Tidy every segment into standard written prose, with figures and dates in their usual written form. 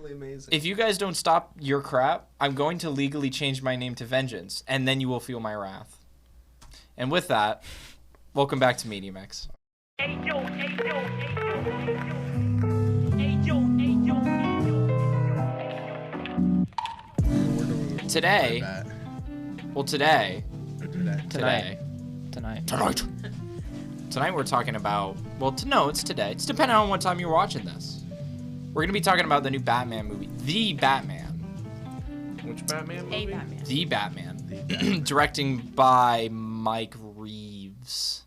Amazing. If you guys don't stop your crap, I'm going to legally change my name to Vengeance, and then you will feel my wrath. And with that, welcome back to MediaMix. Today, Tonight we're talking about, it's today. It's depending on what time you're watching this. We're going to be talking about the new Batman movie, The Batman. Which Batman movie? A Batman. The Batman. Directing by Mike Reeves.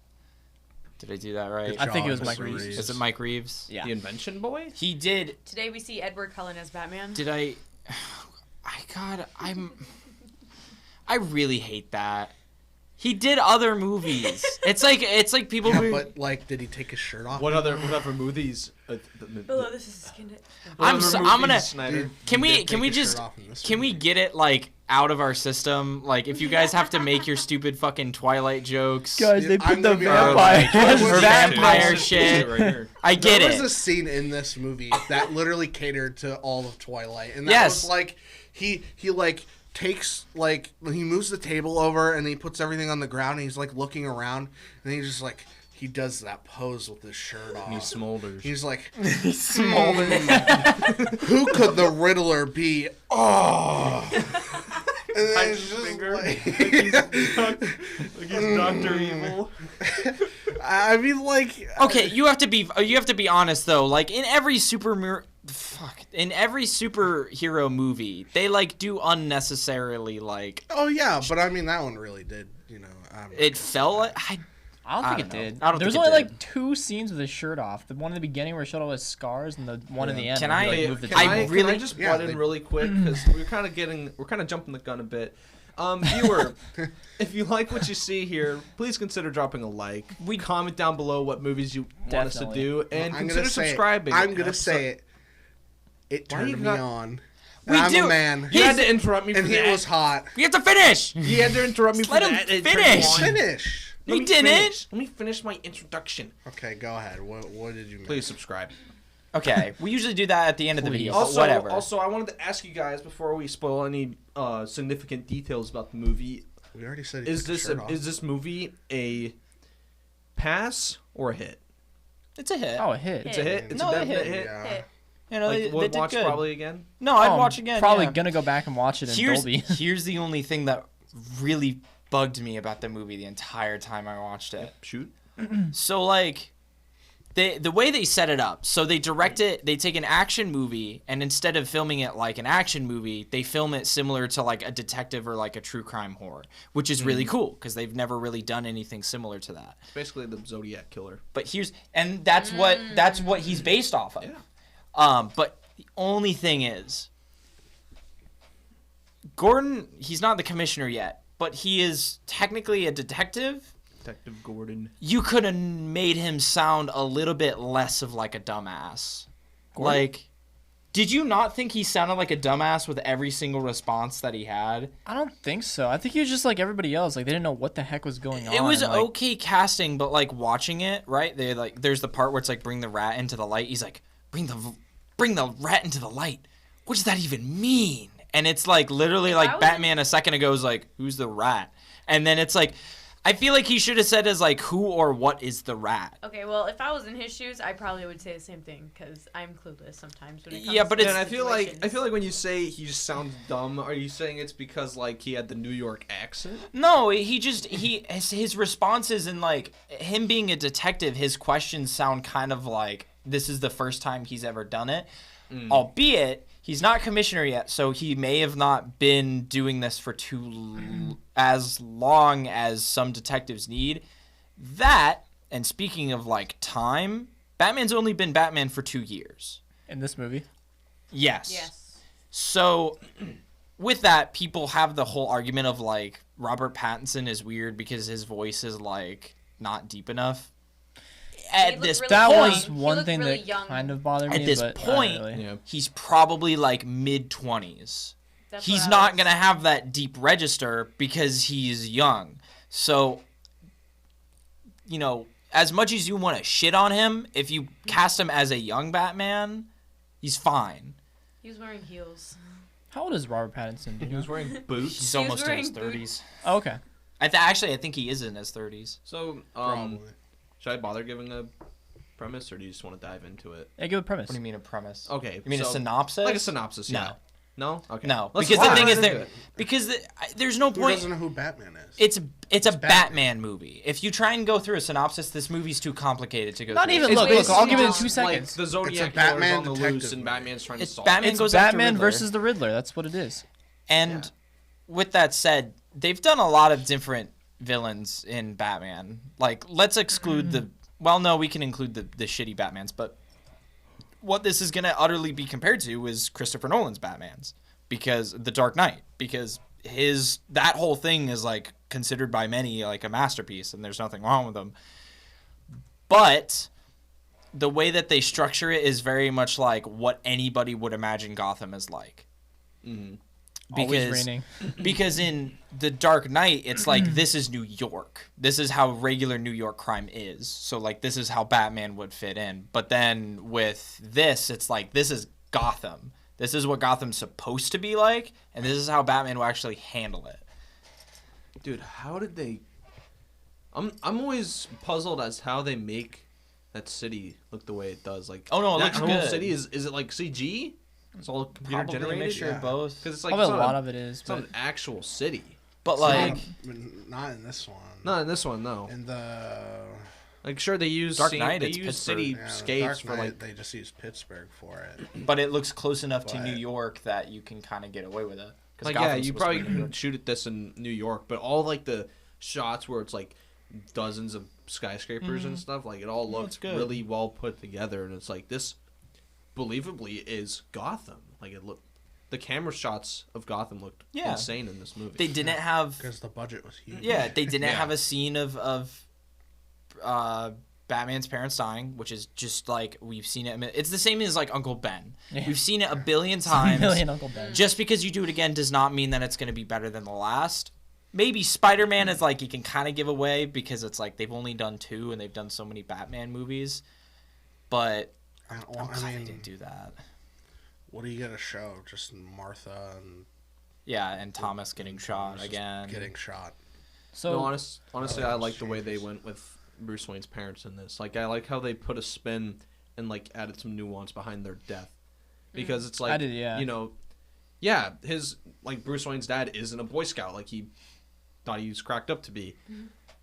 Did I do that right? I think it was Mike Reeves. Is it Mike Reeves? Yeah. The Invention Boy? He did. Today we see Edward Cullen as Batman. Did I really hate that. He did other movies. It's like people. Yeah, but like, did he take his shirt off? What other movies? Below this is skin. I'm gonna. Snyder. Can we get it like out of our system? Like, if you guys have to make your stupid fucking Twilight jokes, Guys, they put the vampire shit. Right here. I get there it. was a scene in this movie that literally catered to all of Twilight, and that Yes. was like he like takes like he moves the table over and he puts everything on the ground and he's like looking around and he's just like he does that pose with his shirt off. He smolders. He's like, Smolders. who could the Riddler be? Oh. And then it's just finger. like he's Dr. Evil. I mean, like, Okay, you have to be honest though. Like in every superhero movie, they like do unnecessarily like. oh yeah, but I mean that one really did. You know, It felt like I don't think don't it know. did. I don't There's think it only did. like 2 scenes with his shirt off. The one in the beginning where he showed all his scars, and the one in the end. Can where he, I- like, moved the Can table. I really- just Yeah, butt in really quick because we're kind of jumping the gun a bit. Viewer, if you like what you see here, please consider dropping a like. Comment down below what movies you want us to Definitely. do, and I'm consider gonna say subscribing. I'm gonna say it. It Why turned you me got- on. We And I'm do- a man. You had to interrupt me for And he that. was hot. we have to finish. He had to interrupt me for Let him that. It turned finish. me on. Finish. Let He me didn't. finish. Let me finish my introduction. Okay, go ahead. What did you mean? Please subscribe. Okay, we usually do that at the end of the video. Also, but whatever. also, I wanted to ask you guys before we spoil any significant details about the movie. We already said he Is took his this shirt off. is this movie a pass or a hit? It's a hit. Oh, a hit. It's a hit. It's No, a they definite hit. hit. Yeah. Hit. You know, Like, they would did watch good. probably again. No, I'd Oh, watch again. Probably yeah. gonna go back and watch it in Dolby. Here's the only thing that really bugged me about the movie the entire time I watched it. Shoot. So like, the way they set it up, so they direct it. They take an action movie and instead of filming it like an action movie, they film it similar to like a detective or like a true crime horror, which is really cool because they've never really done anything similar to that. Basically, the Zodiac killer. But that's what he's based off of. Yeah. But the only thing is, Gordon, he's not the commissioner yet, but he is technically a detective. Detective Gordon. You could have made him sound a little bit less of like a dumbass. Gordon? Like, did you not think he sounded like a dumbass with every single response that he had? I don't think so. I think he was just like everybody else. Like, they didn't know what the heck was going on. It was like, okay casting, but like watching it, right? They like, there's the part where it's like bring the rat into the light. He's like, bring the rat into the light. What does that even mean? And it's like literally like Batman a second ago was like, who's the rat? And then it's like, I feel like he should have said as like, who or what is the rat? Okay, well, if I was in his shoes, I probably would say the same thing because I'm clueless sometimes when it comes Yeah, but to it's- And situations. I feel like when you say he just sounds dumb, are you saying it's because like he had the New York accent? No, his responses and like him being a detective, his questions sound kind of like this is the first time he's ever done it. Albeit he's not commissioner yet, so he may have not been doing this for as long as some detectives need. That, and speaking of like time, Batman's only been Batman for 2 years. in this movie. Yes. Yes. So with that, people have the whole argument of like Robert Pattinson is weird because his voice is like not deep enough. At this That young. was He one looked thing really that young. kind of bothered me. At this but point, not really. Yeah. he's probably like mid-20s. That's He's what I not was- going to have that deep register because he's young. So, you know, as much as you want to shit on him, if you cast him as a young Batman, he's fine. He was wearing heels. How old is Robert Pattinson? Do you He was know? wearing boots. He's almost in his wearing 30s. Oh, okay. Actually, I think he is in his 30s. So, Probably. should I bother giving a premise, or do you just want to dive into it? Yeah, give a premise. What do you mean a premise? Okay. You mean a so- synopsis? Like a synopsis, No. yeah. No? Okay. No, Let's because the dive thing is into there it. because there's no Who point. doesn't know who Batman is? It's a Batman. Batman movie. If you try and go through a synopsis, this movie's too complicated to go Not through. even It's look. basically I'll give it in just 2 Like seconds. the Zodiac Batman killer's on the detective loose, and movie. Batman's trying to It's solve Batman it. It's goes after Batman Riddler. versus the Riddler. That's what it is. And with that said, they've done a lot of different villains in Batman. Like, let's exclude the. Well, no, we can include the shitty Batmans, but what this is going to utterly be compared to is Christopher Nolan's Batmans, because The Dark Knight, because that whole thing is like considered by many like a masterpiece, and there's nothing wrong with them. But the way that they structure it is very much like what anybody would imagine Gotham is like. Always raining. Because in The Dark Knight, it's like, this is New York. This is how regular New York crime is. So, like, this is how Batman would fit in. But then with this, it's like, this is Gotham. This is what Gotham's supposed to be like, and this is how Batman will actually handle it. Dude, how did they? I'm always puzzled as how they make that city look the way it does. Like, Oh, no, it that looks whole good. city is it like CG? It's all computer Probably a generated. mixture of both. Because it's like Probably it's a not lot of it is. It's not But an actual city. But, like, Not in this one. Not in this one, no. In the Like, sure, they use Dark Knight, they it's use Pittsburgh. cityscapes Dark for Knight, like. they just use Pittsburgh for it. but it looks close enough to But- New York that you can kind of get away with it. 'Cause Like, Gotham's yeah, you supposed to probably be New York. could shoot at this in New York, but all like the shots where it's like dozens of skyscrapers and stuff, like it all Yeah, looks it's good. really well put together, and it's like this, believably, is Gotham. Like the camera shots of Gotham looked Yeah. insane in this movie. They didn't have... Because the budget was huge. Yeah, they didn't Yeah. have a scene of Batman's parents dying, which is just like we've seen it. It's the same as like Uncle Ben. Yeah. We've seen it a billion times. Million Uncle Ben. Just because you do it again does not mean that it's going to be better than the last. Maybe Spider-Man is like you can kind of give away because it's like they've only done 2 and they've done so many Batman movies. But I'm glad they didn't do that. What are you gonna show? Just Martha and Yeah, and Thomas getting shot just again. Getting shot. So No, honestly, I like the way they Jesus. went with Bruce Wayne's parents in this. Like, I like how they put a spin and like added some nuance behind their death, because it's like I did, yeah. you know, yeah, his like Bruce Wayne's dad isn't a Boy Scout like he thought he was cracked up to be.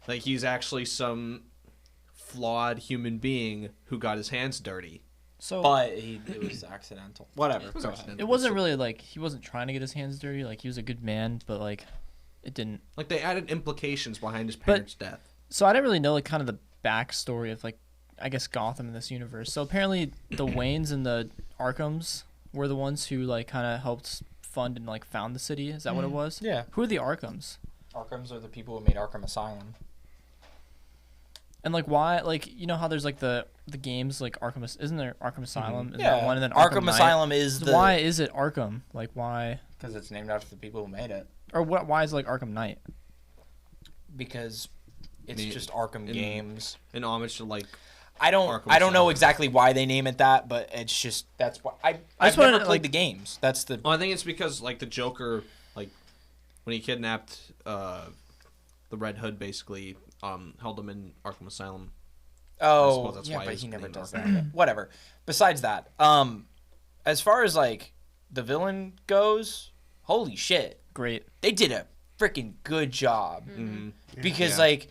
Like, he's actually some flawed human being who got his hands dirty. so But it was accidental. Whatever. was Go accidental. ahead. it wasn't really like he wasn't trying to get his hands dirty. Like he was a good man, but like it didn't. Like, they added implications behind his parents' death. So I didn't really know like kind of the backstory of like I guess Gotham in this universe. So apparently the Waynes and the Arkhams were the ones who like kind of helped fund and like found the city. Is that what it was? Yeah. Who are the Arkhams? Arkhams are the people who made Arkham Asylum. And like why like you know how there's like the games like Arkham isn't there Arkham Asylum is that one and then Arkham Knight? Asylum is the Why is it Arkham? Like why because it's named after the people who made it. or what? Why is it like Arkham Knight? Because it's Me- just Arkham in- games. In homage to like I don't Arkham know Asylum. exactly why they name it that, but it's just that's why I've just wanted never to, played like- the games. That's the Well, I think it's because like the Joker, like when he kidnapped the Red Hood, basically held him in Arkham Asylum. suppose that's yeah, why but his he never name does is that. Whatever. Besides that, as far as like the villain goes, holy shit, Great. they did a freaking good job. Because Yeah. like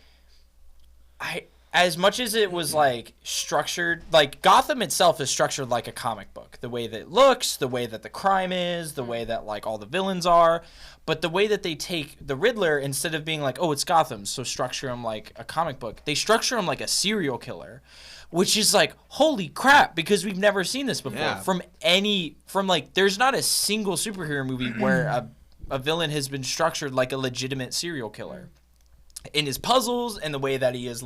as much as it was like structured, like Gotham itself is structured like a comic book. The way that it looks, the way that the crime is, the way that like all the villains are, but the way that they take the Riddler, instead of being like, oh, it's Gotham, so structure him like a comic book, they structure him like a serial killer, which is like, holy crap, because we've never seen this before. Yeah. From like, there's not a single superhero movie where a villain has been structured like a legitimate serial killer. In his puzzles and the way that he is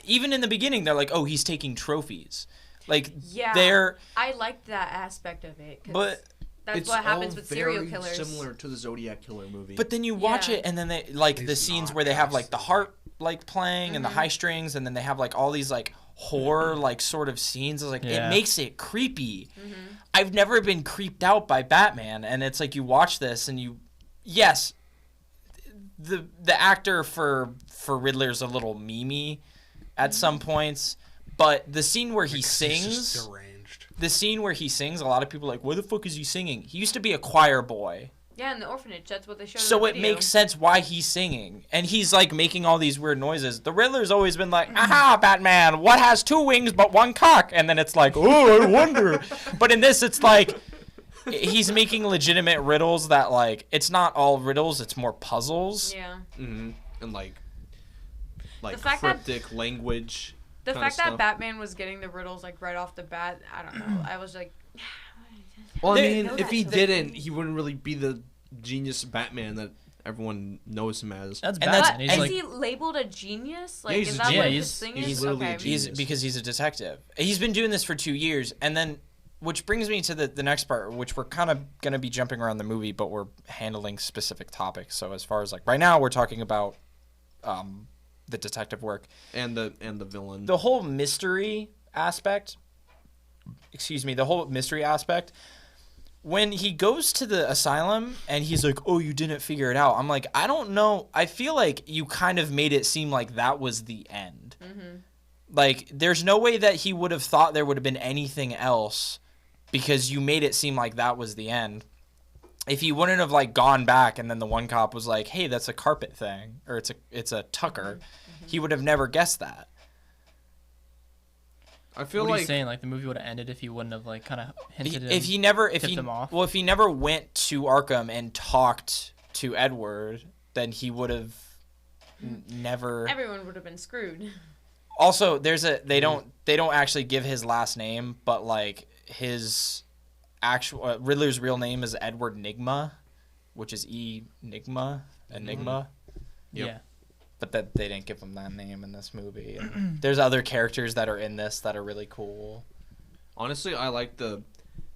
even in the beginning, they're like, oh, he's taking trophies. Like, Yeah, they're, I liked that aspect of it. 'cause but, that's It's what happens all with serial very killers. similar to the Zodiac Killer movie. but then you watch Yeah. it and then they, like, the He's scenes not where they have, like, the casted. harp, like, playing and the high strings, and then they have, like, all these, like, horror like sort of scenes. I was like, Yeah. it makes it creepy. I've never been creeped out by Batman, and it's like you watch this and yes, the actor for Riddler's a little memey at some points, but the scene where he He's sings, just deranged. a lot of people are like, why the fuck is he singing? He used to be a choir boy. Yeah, in the orphanage, that's what they showed. So in the it video. makes sense why he's singing. And he's like making all these weird noises. The Riddler's always been like, aha, Batman, what has 2 wings but 1 cock? And then it's like, oh, I wonder. But in this, it's like, he's making legitimate riddles that like, it's not all riddles, it's more puzzles. Yeah. Mm-hmm. And like The fact that- cryptic language. The kinda fact that stuff. Batman was getting the riddles like right off the bat, I don't know. I was like, Well, I They- mean, know if that he so- didn't, he wouldn't really be the genius Batman that everyone knows him as. That's And that's- Batman. He's is like, he labeled a genius? Like, Yeah, he's is a that genius. what Yeah, his thing he's is? literally a Okay. genius. Because he's a detective. He's been doing this for 2 years. And then, which brings me to the next part, which we're kind of going to be jumping around the movie, but we're handling specific topics. So as far as like, right now we're talking about the detective work. And the villain. The whole mystery aspect, when he goes to the asylum and he's like, oh, you didn't figure it out. I'm like, I don't know. I feel like you kind of made it seem like that was the end. Like, there's no way that he would have thought there would have been anything else because you made it seem like that was the end. If he wouldn't have like gone back and then the one cop was like, hey, that's a carpet thing, or it's a tucker, he would have never guessed that. I feel what are like you saying? Like the movie would have ended if he wouldn't have like kind of hinted If he never went to Arkham and talked to Edward, then he would have never. Everyone would have been screwed. Also, they don't actually give his last name, but like his actual Riddler's real name is Edward Nigma, which is Enigma. Yep. Yeah. But that they didn't give him that name in this movie. And there's other characters that are in this that are really cool. honestly, I like the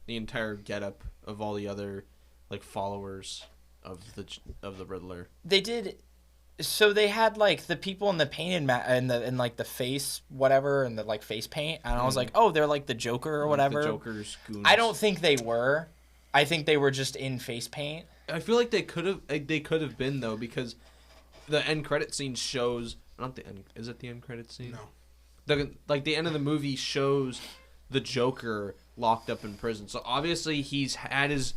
entire getup of all the other like followers of the Riddler. They did. So they had like the people in the painted and like the face whatever and the like face paint, and I was like, oh, they're like the Joker or whatever. The Joker's goons. I don't think they were. I think they were just in face paint. I feel like they could have been though, because the end credit scene shows not the end. Is it the end credit scene? No. The end of the movie shows the Joker locked up in prison. So obviously he's had his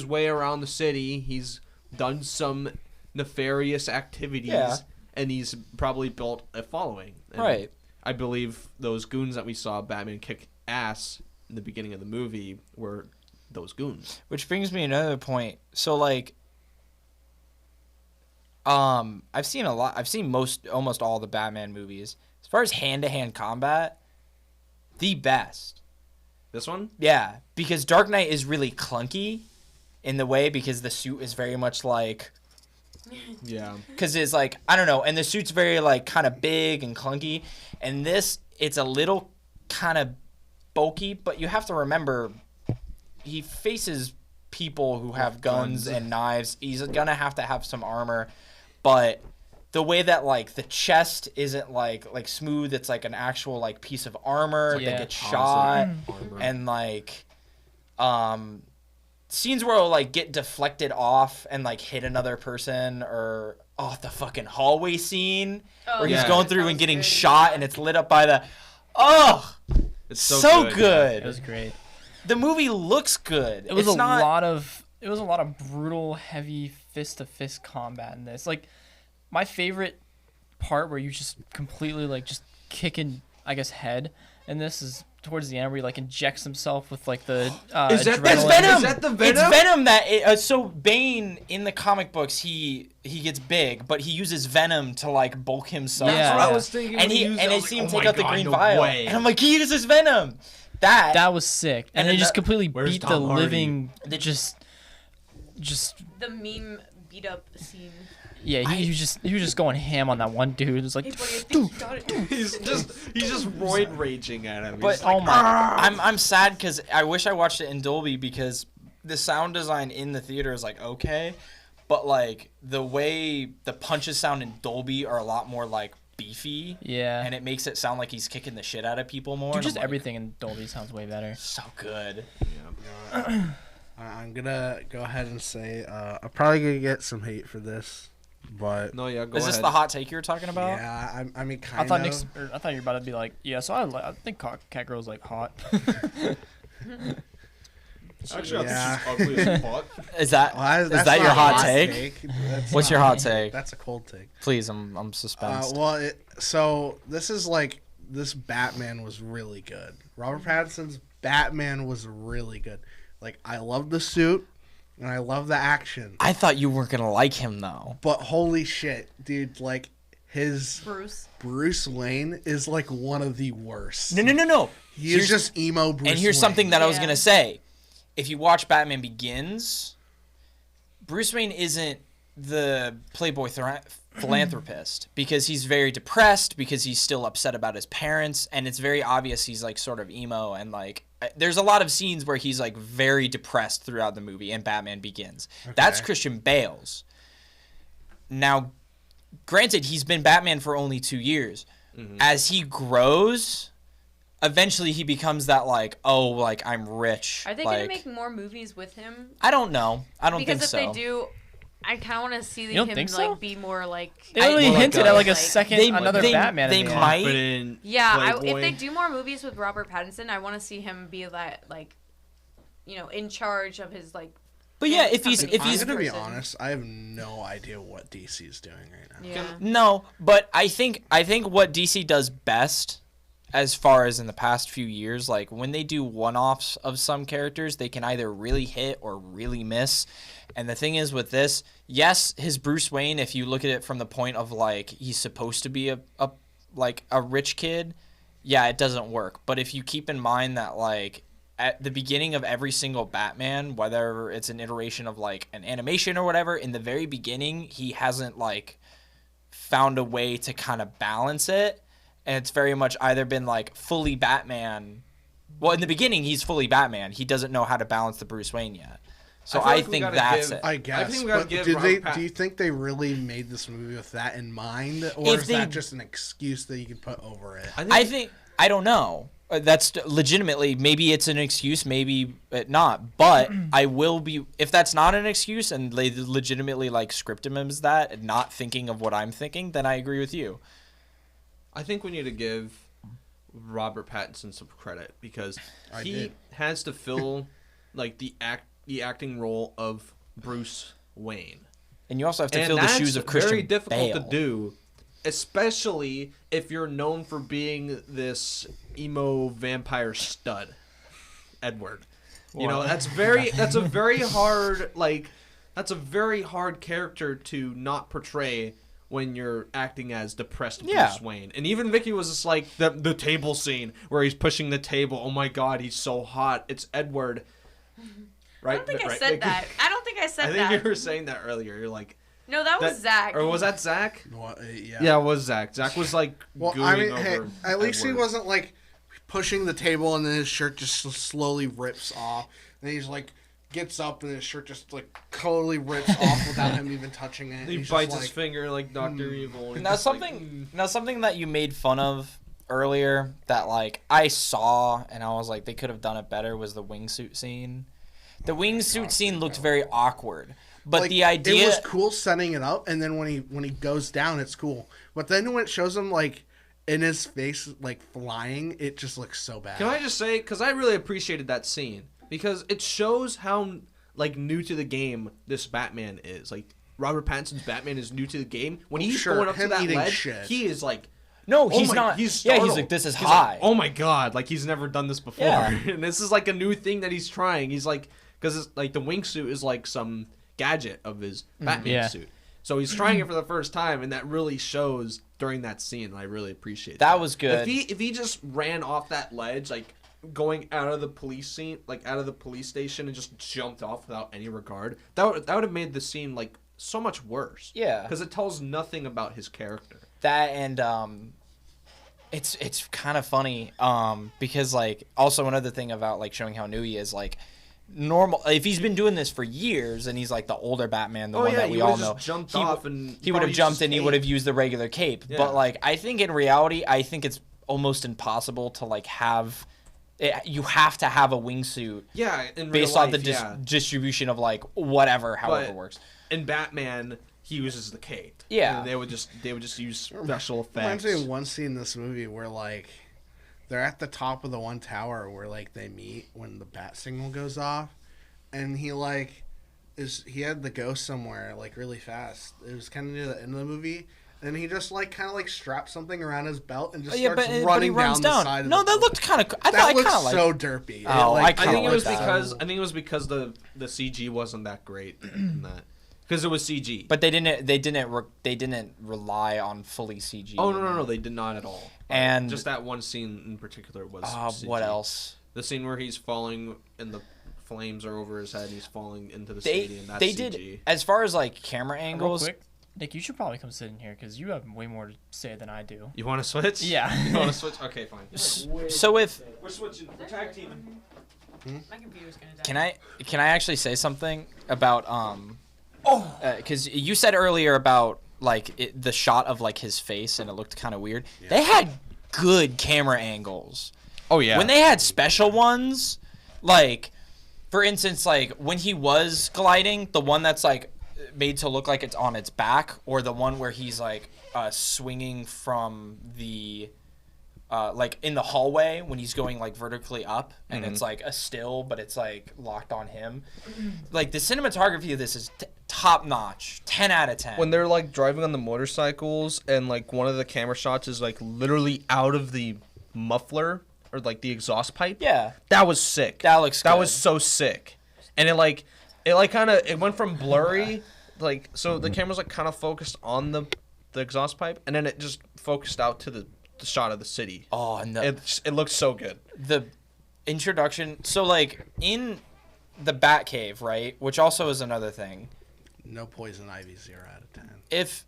way around the city. He's done some nefarious activities, Yeah. and he's probably built a following. And Right. I believe those goons that we saw Batman kick ass in the beginning of the movie were those goons. Which brings me another point. So like, I've seen almost all the Batman movies. As far as hand-to-hand combat, the best. This one? Yeah, because Dark Knight is really clunky in the way because the suit is very much like, Yeah. because it's like, I don't know, and the suit's very like kind of big and clunky, and this, it's a little kind of bulky, but you have to remember he faces people who have guns and knives. He's gonna have to have some armor, but the way that like the chest isn't like smooth, it's like an actual like piece of armor Yeah. that gets shot, Armor. and like scenes where it'll like get deflected off and like hit another person, or the fucking hallway scene where he's yeah. going That through was and getting good. shot and it's lit up by the It's so yeah. good. It was great. The movie looks good. It was It's a not, lot of brutal, heavy fist to fist combat in this. Like my favorite part where you just completely like just kicking, I guess, head, and this is towards the end where he like injects himself with like the Is that- adrenaline. that's Venom. Is that the It's Venom? Venom that. So Bane in the comic books, he gets big, but he uses Venom to like bulk himself. Yeah. That's what I Yeah. was thinking. And when he used and it. I I was see like, him oh take my out the God, green no vial, way. and I'm like, he uses Venom. That was sick, and And then then he just the- completely Where's beat the Tom Hardy? living. The- Just The meme beat up scene. yeah, he was just going ham on that one dude. It was like, Hey, buddy, I think you got it. he's just roid raging at him. But He's like, oh my. I'm sad because I wish I watched it in Dolby because the sound design in the theater is like okay, but like the way the punches sound in Dolby are a lot more like beefy. Yeah. And it makes it sound like he's kicking the shit out of people more. Dude, and just I'm like, everything in Dolby sounds way better. so good. I'm gonna go ahead and say I'm probably gonna get some hate for this, but No, yeah, go Is ahead. this the hot take you were talking about? yeah, I mean, I kind thought of. I thought you were about to be like, yeah. So I think Catgirl's like hot. Actually, Yeah. I think she's ugly as fuck. Is that Well, is that's that not your a hot take? That's What's not- your hot take? That's a cold take. Please, I'm suspense. So this is like this Batman was really good. Robert Pattinson's Batman was really good. Like I love the suit and I love the action. I thought you weren't gonna like him though. But holy shit, dude! Like his Bruce. Bruce Wayne is like one of the worst. No. He is just emo Bruce. And here's Wayne. something that I was Yeah. gonna say. If you watch Batman Begins, Bruce Wayne isn't the playboy philanthropist because he's very depressed because he's still upset about his parents, and it's very obvious he's like sort of emo, and like there's a lot of scenes where he's like very depressed throughout the movie in Batman Begins. That's Christian Bale's. Now, granted, he's been Batman for only 2 years. As he grows, eventually he becomes that like, oh, like I'm rich. Are they like, gonna make more movies with him? I don't know. I don't Because think if so. they do, I kind of want to see You don't him think like so? be more like. They literally More like hinted a- at like a like- second They- another they- Batman. they in the end. might- Confident Yeah, if playboy. they do more movies with Robert Pattinson, I want to see him be that like, in charge of his like. But yeah, if company. he's I'm gonna be person. honest. I have no idea what DC is doing right now. Yeah. no, but I think what DC does best, as far as in the past few years, like when they do one-offs of some characters, they can either really hit or really miss. And the thing is with this, yes, his Bruce Wayne, if you look at it from the point of like he's supposed to be a rich kid, yeah, it doesn't work. But if you keep in mind that like at the beginning of every single Batman, whether it's an iteration of like an animation or whatever, in the very beginning, he hasn't like found a way to kind of balance it. And it's very much either been like fully Batman. Well, in the beginning, he's fully Batman. He doesn't know how to balance the Bruce Wayne yet. So I feel I like we think gotta that's give- it. I guess. think we gotta but give do Robert Pat- do you think they really made this movie with that in mind, or If is they- that just an excuse that you can put over it? I don't know. That's legitimately, maybe it's an excuse, maybe it not. But I will be, if that's not an excuse and they legitimately like script him as that and not thinking of what I'm thinking, then I agree with you. I think we need to give Robert Pattinson some credit because he did. has to fill like the acting role of Bruce Wayne. And you also have to And fill the that's shoes of Christian very difficult Bale. to do, especially if you're known for being this emo vampire stud, Edward. You know, that's a very hard character to not portray when you're acting as depressed Yeah. Bruce Wayne. And even Vicky was just like the table scene where he's pushing the table. Oh my God, he's so hot. It's Edward. Right? I don't think I Right, said Vicky? that. I don't think I I said think that. you were saying that earlier. You're like, No, that was Zach. or was that Zach? Well, yeah. Yeah, it was Zach. Zach was like, Well, gooing I mean, hey, over at least he Edward. wasn't like pushing the table and then his shirt just slowly rips off. And he's like gets up and his shirt just like totally rips off without him even touching it. He He's bites just his like, finger like Dr. Evil. and Now just like, something that you made fun of earlier that like I saw and I was like they could have done it better was the wingsuit scene. The wingsuit scene looked very awkward. But like, the idea it was cool setting it up, and then when he goes down, it's cool. But then when it shows him like in his face like flying, it just looks so bad. Can I just say, because I really appreciated that scene because it shows how like new to the game this Batman is. Like Robert Pattinson's Batman is new to the game. When he's Sure, going up to him that eating ledge, shit. he is like, No, oh he's my- not. He's yeah, he's startled. like this is He's high. like, oh my God, like he's never done this before, Yeah. and this is like a new thing that he's trying. He's like, because it's like the wingsuit is like some gadget of his Batman Yeah. suit. So he's trying it for the first time, and that really shows during that scene. And I really appreciate That was good. If he just ran off that ledge, like going out of the police scene, like out of the police station, and just jumped off without any regard, that would have made the scene like so much worse. Yeah. because it tells nothing about his character. That and it's kind of funny because like also another thing about like showing how new he is like normal, if he's been doing this for years and he's like the older Batman, the one that we all know, jumped off and he would have jumped and he would have used the regular cape. Yeah. But like, I think in reality, I think it's almost impossible to like have. You have to have a wingsuit. Yeah, in real based life, on the distribution of like whatever, however it works. In Batman, he uses the cape. Yeah, and they would just use special Reminds effects. me of one scene in this movie where like they're at the top of the one tower where like they meet when the bat signal goes off, and he like he had the ghost somewhere like really fast. It was kind of near the end of the movie. And he just like kind of like straps something around his belt and just starts running down the side. No, of the that looked kind of. That looked so derpy. Oh, I think it was because the CG wasn't that great in that. Because it was CG. But they didn't rely on fully CG. Oh no, they did not at all. And just that one scene in particular was. CG. What else? The scene where he's falling and the flames are over his head and he's falling into the stadium. That's they CG. did as far as like camera angles. Real quick, Nick, you should probably come sit in here because you have way more to say than I do. You want to switch? Yeah. You want to switch? Okay, fine. So if we're switching, we're tag teaming. My computer's gonna die. Can I actually say something about because you said earlier about like the shot of like his face and it looked kind of weird. Yeah. They had good camera angles. Oh yeah. When they had special ones, like for instance, like when he was gliding, the one that's like made to look like it's on its back, or the one where he's like swinging from the like in the hallway when he's going like vertically up and it's like a still but it's like locked on him. Like the cinematography of this is top notch, 10 out of 10. When they're like driving on the motorcycles and like one of the camera shots is like literally out of the muffler or like the exhaust pipe. Yeah, that was sick. That looks that good. was so sick. And it kind of it went from blurry like so the camera's like kind of focused on the exhaust pipe and then it just focused out to the shot of the city. Oh no, it looked so good. The introduction, so like in the Batcave, right, which also is another thing. No poison ivy, 0 out of 10. If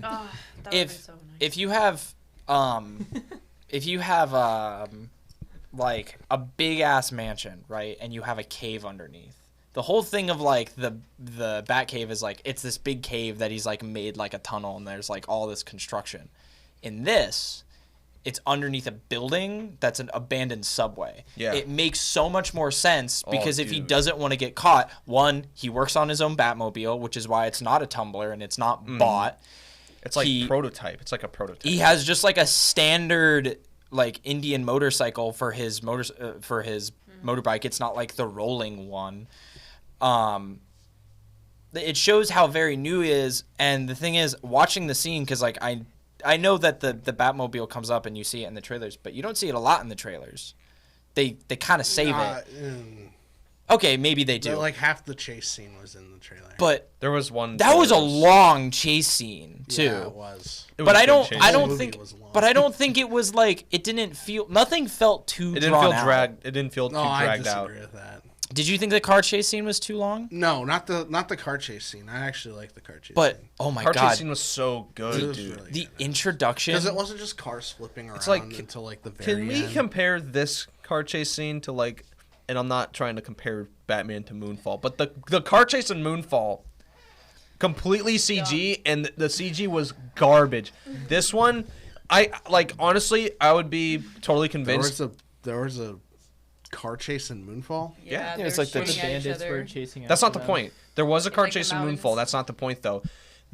that would be so nice. if you have like a big ass mansion, right, and you have a cave underneath. The whole thing of like the Batcave is like it's this big cave that he's like made like a tunnel and there's like all this construction. In this, it's underneath a building that's an abandoned subway. Yeah. It makes so much more sense because if he doesn't want to get caught, one, he works on his own Batmobile, which is why it's not a tumbler and it's not bought. It's like prototype. It's like a prototype. He has just like a standard like Indian motorcycle for his motorbike. It's not like the rolling one. It shows how very new he is, and the thing is, watching the scene, because like I know that the Batmobile comes up and you see it in the trailers, but you don't see it a lot in the trailers. They kind of save it. Okay, maybe they do. Like half the chase scene was in the trailer. But there was one. That was a long chase scene too. Yeah, it was. But I don't think it was like it didn't feel. Nothing felt too. It didn't drawn feel out. dragged. It didn't feel too dragged out. I disagree with that. Did you think the car chase scene was too long? No, not the car chase scene. I actually like the car chase. But scene. oh my car god, chase scene was so good, dude. Really the good. introduction. Because it wasn't just cars flipping around until like the very end. end. Can we compare this car chase scene to like? And I'm not trying to compare Batman to Moonfall, but the car chase in Moonfall, completely CG, and the CG was garbage. This one, I like honestly, I would be totally convinced. There was a car chase in Moonfall. Yeah, it's like the bandits were chasing. That's not the point. There was a car like the chase in mountains. Moonfall. That's not the point though.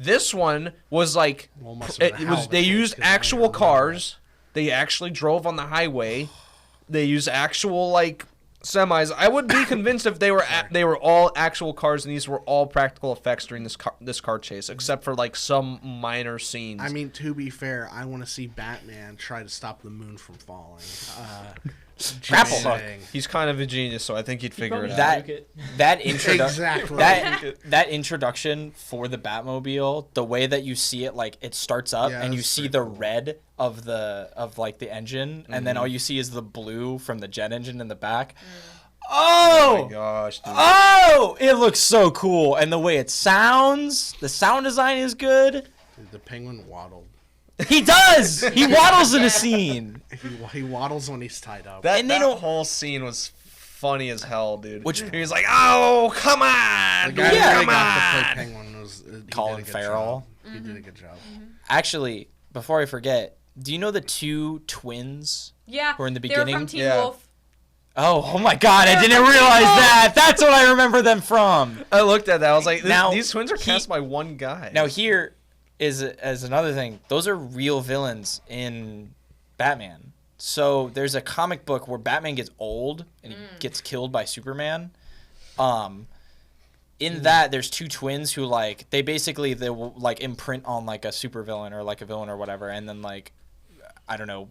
This one was like Well, must have been a hell of a they chase, used 'cause I actual remember cars. They actually drove on the highway. They used actual like semis. I would be convinced if they were all actual cars and these were all practical effects during this car chase, except for like some minor scenes. I mean, to be fair, I want to see Batman try to stop the moon from falling. Grapple hook. He's kind of a genius, so I think he'd figure it out. That introduction, Exactly. that introduction for the Batmobile, the way that you see it, like it starts up Yeah, and you that's see pretty the cool. red of the engine, and then all you see is the blue from the jet engine in the back. Oh Oh, my gosh, dude. oh! It looks so cool, and the way it sounds, the sound design is good. Dude, the penguin waddled. He does. He waddles in a scene. He waddles when he's tied up. That And they that don't- whole scene was funny as hell, dude. Which he was like, "Oh, come The on, guy Yeah. who really come got to on." play Penguin was Colin Farrell. He did a good job. Actually, before I forget, do you know the two twins? Yeah. Who are in the They were beginning? from Teen Yeah. Wolf. Oh my God! I didn't realize that. That's what I remember them from. I looked at that. I was like, Now, "These twins are cast by one guy." Now here is as another thing. Those are real villains in Batman. So there's a comic book where Batman gets old and he gets killed by Superman. In that there's two twins who like they will like imprint on like a supervillain or like a villain or whatever, and then like I don't know,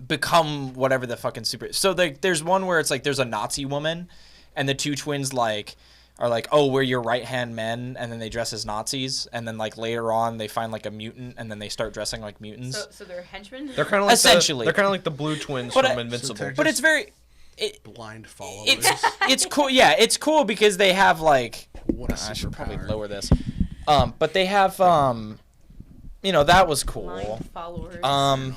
become whatever the fucking super. So there's one where it's like there's a Nazi woman, and the two twins like are like, oh, we're your right hand men, and then they dress as Nazis, and then like later on they find like a mutant, and then they start dressing like mutants. So they're henchmen? they're kind of like Essentially. they're kind of like the Blue Twins But from I- Invincible. So But it's very. Blind followers. It's cool. Yeah, it's cool because they have like. What a I should probably superpower. lower this. But they have that was cool. Blind followers.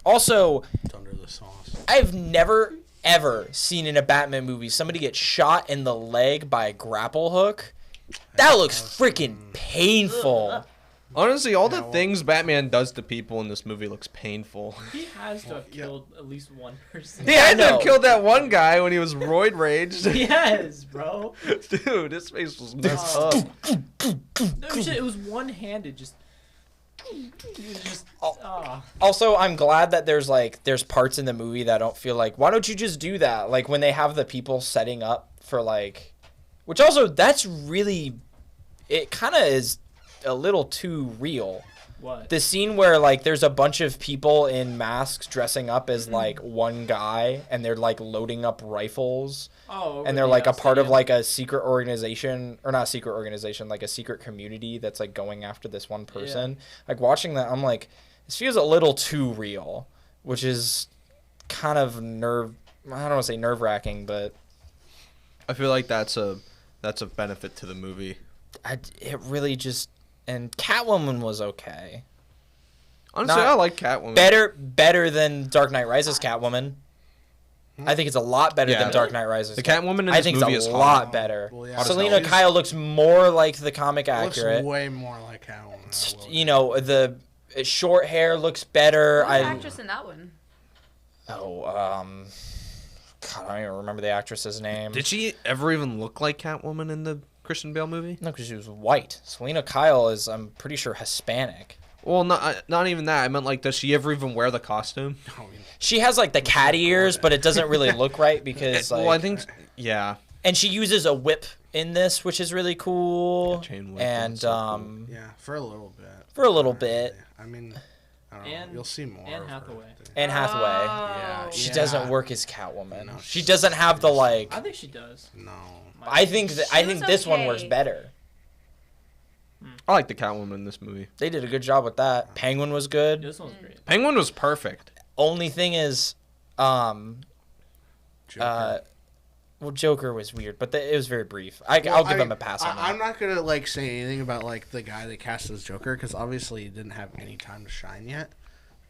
Also, It's under the sauce. I've never ever seen in a Batman movie somebody get shot in the leg by a grapple hook. That looks freaking painful. Honestly, all the things Batman does to people in this movie looks painful. He has to have killed at least one person. He had to know. have killed that one guy when he was roid raged. Yes, bro. Dude, his face was messed up. No shit, it was one-handed. Just. Also, I'm glad that there's parts in the movie that don't feel like, why don't you just do that? Like when they have the people setting up for like, which also that's really, it kind of is a little too real. What? The scene where like there's a bunch of people in masks dressing up as like one guy, and they're like loading up rifles, and they're like a part of like a secret organization, or not a secret organization, like a secret community that's like going after this one person. Like watching that, I'm like, this feels a little too real, which is kind of I don't want to say nerve-wracking, but I feel like that's a benefit to the movie. it really just. And Catwoman was okay. Honestly, I like Catwoman. Better than Dark Knight Rises Catwoman. I think it's a lot better than Dark Knight Rises. The Catwoman in I this think movie it's is a hot. lot better. Well, yeah. Selena Kyle looks more like the comic accurate. Looks way more like Catwoman. I will You know, the short hair looks better. Who's the actress in that one? God, I don't even remember the actress's name. Did she ever even look like Catwoman in the Christian Bale movie? No, because she was white. Selena Kyle is, I'm pretty sure, Hispanic. Well, not even that. I meant like, does she ever even wear the costume? She has like the cat ears, but it doesn't really look right because like. Well, I think, yeah. And she uses a whip in this, which is really cool. chain whip, And that's so cool. Yeah, for a little bit. For a little bit. I mean, I don't know. And- You'll see more. Anne of her. Hathaway. Anne Hathaway. Yeah. She yeah. doesn't work as Catwoman. No, She she's- doesn't have the like. I think she does. No. I think She was this one works okay. better. I like the Catwoman in this movie. They did a good job with that. Penguin was good. This one's great. Penguin was perfect. Only thing is, Joker. well, Joker was weird, but it was very brief. I'll give him a pass on that. I'm not gonna like say anything about like the guy that cast as Joker because obviously he didn't have any time to shine yet.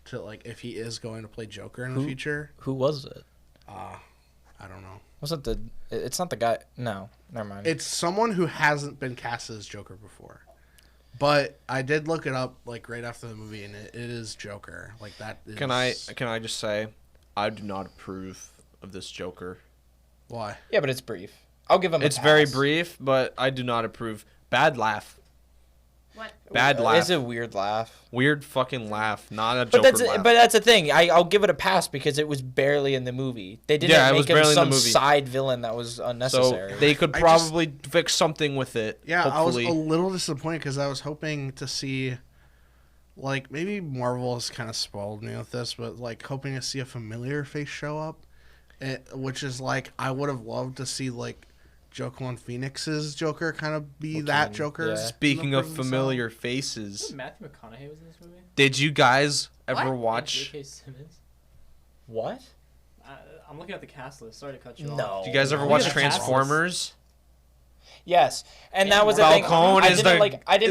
To like if he is going to play Joker in the future, Who was it? I don't know. Wasn't the? It's not the guy. No, never mind. It's someone who hasn't been cast as Joker before. But I did look it up like right after the movie, and it is Joker. Like that. Is... Can I just say, I do not approve of this Joker. Why? Yeah, but it's brief. I'll give him. It's a very pass. brief, but I do not approve. Bad laugh. What? Bad laugh. It's a weird laugh. Weird fucking laugh. Not a But Joker laugh. that's the thing. I'll give it a pass because it was barely in the movie. They didn't Yeah, it was make him barely in the some movie. side villain that was so unnecessary. they could I probably fix something with it. Yeah, hopefully. I was a little disappointed because I was hoping to see, like, maybe Marvel has kind of spoiled me with this, but like hoping to see a familiar face show up, which is like I would have loved to see like Joaquin Phoenix's Joker kind of be that Joker. yeah. Speaking of Prison Cell. familiar faces, Matthew McConaughey was in this movie. did you guys ever What? watch? J.K. Simmons. What? I'm looking at the cast list. Sorry to cut you off. No. Did you guys ever Look watch at the cast Transformers? Yes, and that was the thing. Falcone is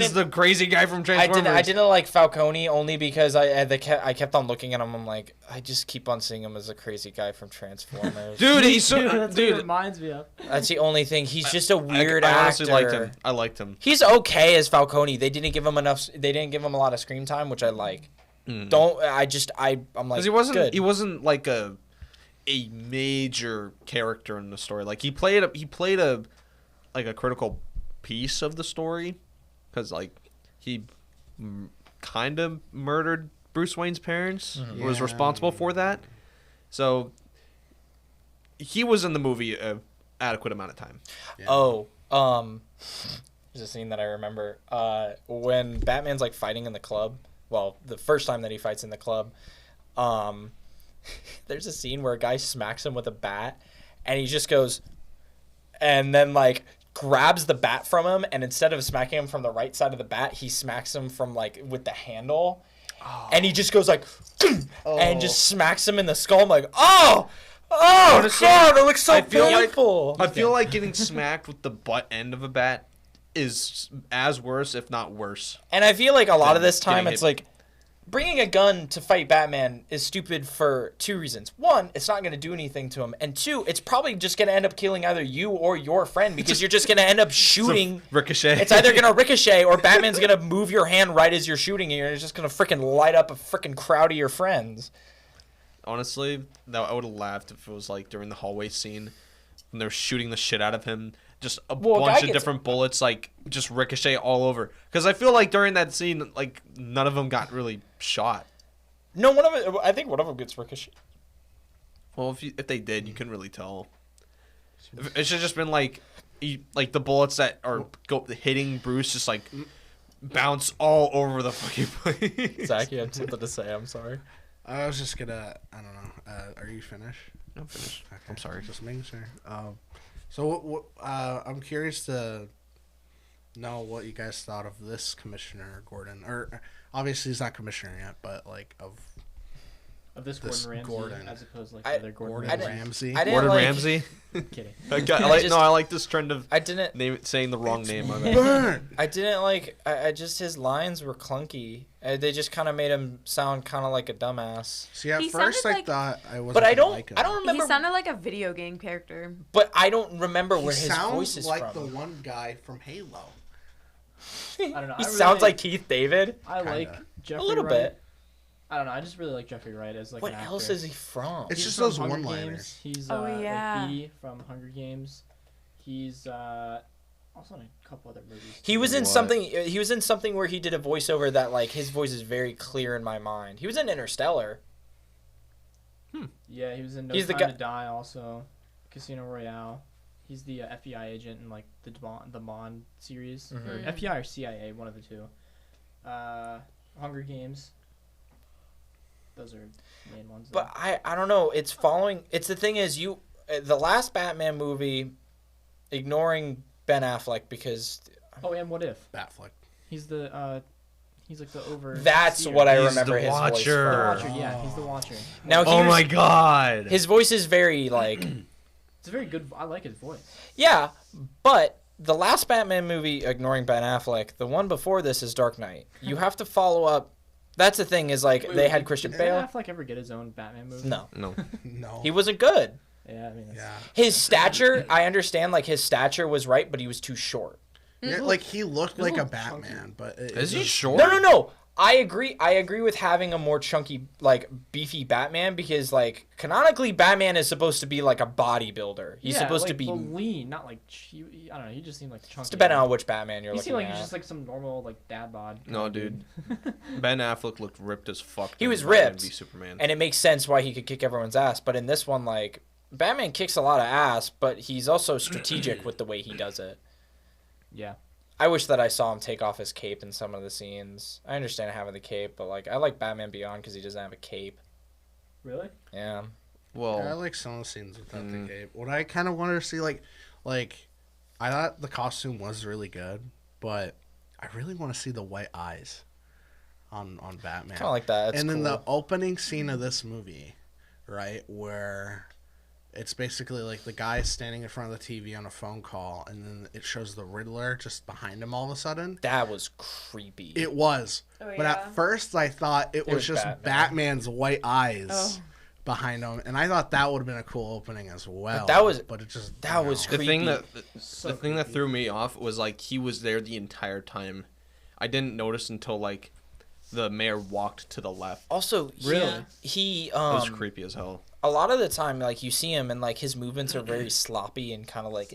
is the crazy guy from Transformers. I didn't like Falcone only because I kept on looking at him. I'm like, I just keep on seeing him as a crazy guy from Transformers. Dude, he's so That's what it reminds me of. That's the only thing. He's just a weird I actor. honestly liked him. I liked him. He's okay as Falcone. They didn't give him enough. They didn't give him a lot of screen time, which I like. I'm like, Because he wasn't like a major character in the story. Like he played a like a critical piece of the story, because like he kind of murdered Bruce Wayne's parents, was responsible for that. So he was in the movie a adequate amount of time. Yeah. Oh, there's a scene that I remember when Batman's like fighting in the club. Well, the first time that he fights in the club, there's a scene where a guy smacks him with a bat, and he just goes, and then like grabs the bat from him, and instead of smacking him from the right side of the bat, he smacks him from like with the handle, and he just goes like, and just smacks him in the skull. I'm like, honestly, God, it looks so painful. I feel like getting smacked with the butt end of a bat is as worse, if not worse. And I feel like a lot of this Getting time, hit. it's like bringing a gun to fight Batman is stupid for two reasons. One, it's not going to do anything to him. And two, it's probably just going to end up killing either you or your friend, because you're just going to end up shooting. Ricochet. It's either going to ricochet or Batman's going to move your hand right as you're shooting, and you're just going to freaking light up a freaking crowd of your friends. Honestly, I would have laughed if it was like during the hallway scene when they're shooting the shit out of him. Just a bunch of different bullets, like, just ricochet all over. Because I feel like during that scene, like, none of them got really shot. No, I think one of them gets ricocheted. Well, if they did, you couldn't really tell. It should have just been, like, the bullets that are hitting Bruce just, like, bounce all over the fucking place. Zach, you had something to say. I'm sorry. I was just gonna, I don't know. Are you finished? I'm finished. Okay. I'm sorry. Just making sure. So I'm curious to know what you guys thought of this Commissioner Gordon. Or obviously he's not commissioner yet, but like of This Gordon Ramsay, as opposed to like the other Gordon Ramsay. Gordon Ramsay. Kidding. I like this trend of I didn't saying the wrong name of it. Burn! I didn't like. I just his lines were clunky. They just kind of made him sound kind of like a dumbass. See, at He first sounded I like- thought I wasn't. But I gonna don't. like him. I don't remember. He sounded like a video game character. But I don't remember He where his voice sounds is like from. the one guy from Halo. I don't know. He sounds like Keith David. I like Kinda. Jeffrey A little Wright. bit. I don't know. I just really like Jeffrey Wright as like What an actor. else is he from? It's He's just from those Hunger one-liners. Games. He's Oh, yeah. like Beatty from Hunger Games. He's also in a couple other movies. He was in What? something. He was in something where he did a voiceover that like his voice is very clear in my mind. He was in Interstellar. Yeah, he was in No He's the Time guy- to Die also. Casino Royale. He's the FBI agent in like the Bond series. Or Mhm. FBI or CIA, one of the two. Hunger Games. Those are main ones. But I don't know. It's following. It's the thing is the last Batman movie, ignoring Ben Affleck because oh, and What If? Batfleck. He's the he's like the over. that's what I He's remember the his Watcher. voice The from. Watcher, yeah, he's the Watcher. Now Oh my god. his voice is very like It's a very good. I like his voice. yeah, but the last Batman movie, ignoring Ben Affleck, the one before this is Dark Knight. You have to follow up. That's the thing is like they had Christian Did Bale. Ben Affleck ever get his own Batman movie? No, No. No. he wasn't good. Yeah, I mean. That's, Yeah. His stature, I understand, like his stature was right, but he was too short. Yeah, like he looked like a little chunky. Batman, but Is he short? No. I agree with having a more chunky, like beefy Batman because, like, canonically, Batman is supposed to be like a bodybuilder. He's yeah, supposed like, to be. but lean, not like I don't know. He just seemed like chunky. It's depending on which Batman you're He looking seemed like at. he's just like some normal like dad bod. No, dude. Ben Affleck looked ripped as fuck. He in was Batman ripped. v Superman. And it makes sense why he could kick everyone's ass. But in this one, like, Batman kicks a lot of ass, but he's also strategic with the way he does it. Yeah. I wish that I saw him take off his cape in some of the scenes. I understand having the cape, but, like, I like Batman Beyond because he doesn't have a cape. Really? Yeah. Well, I like some of the scenes without the cape. What I kind of wanted to see, like, I thought the costume was really good, but I really want to see the white eyes on Batman. Kind of like that. It's and then cool. the opening scene of this movie, right, where It's basically like the guy standing in front of the TV on a phone call, and then it shows the Riddler just behind him all of a sudden. That was creepy. It was. Oh, But yeah? at first I thought it was just Batman's white eyes Oh. behind him, and I thought that would have been a cool opening as well. But it just that was The creepy. thing that threw me off was like he was there the entire time. I didn't notice until like the mayor walked to the left. Also, Really? he It was creepy as hell. a lot of the time, like, you see him and like his movements are very sloppy and kind of like.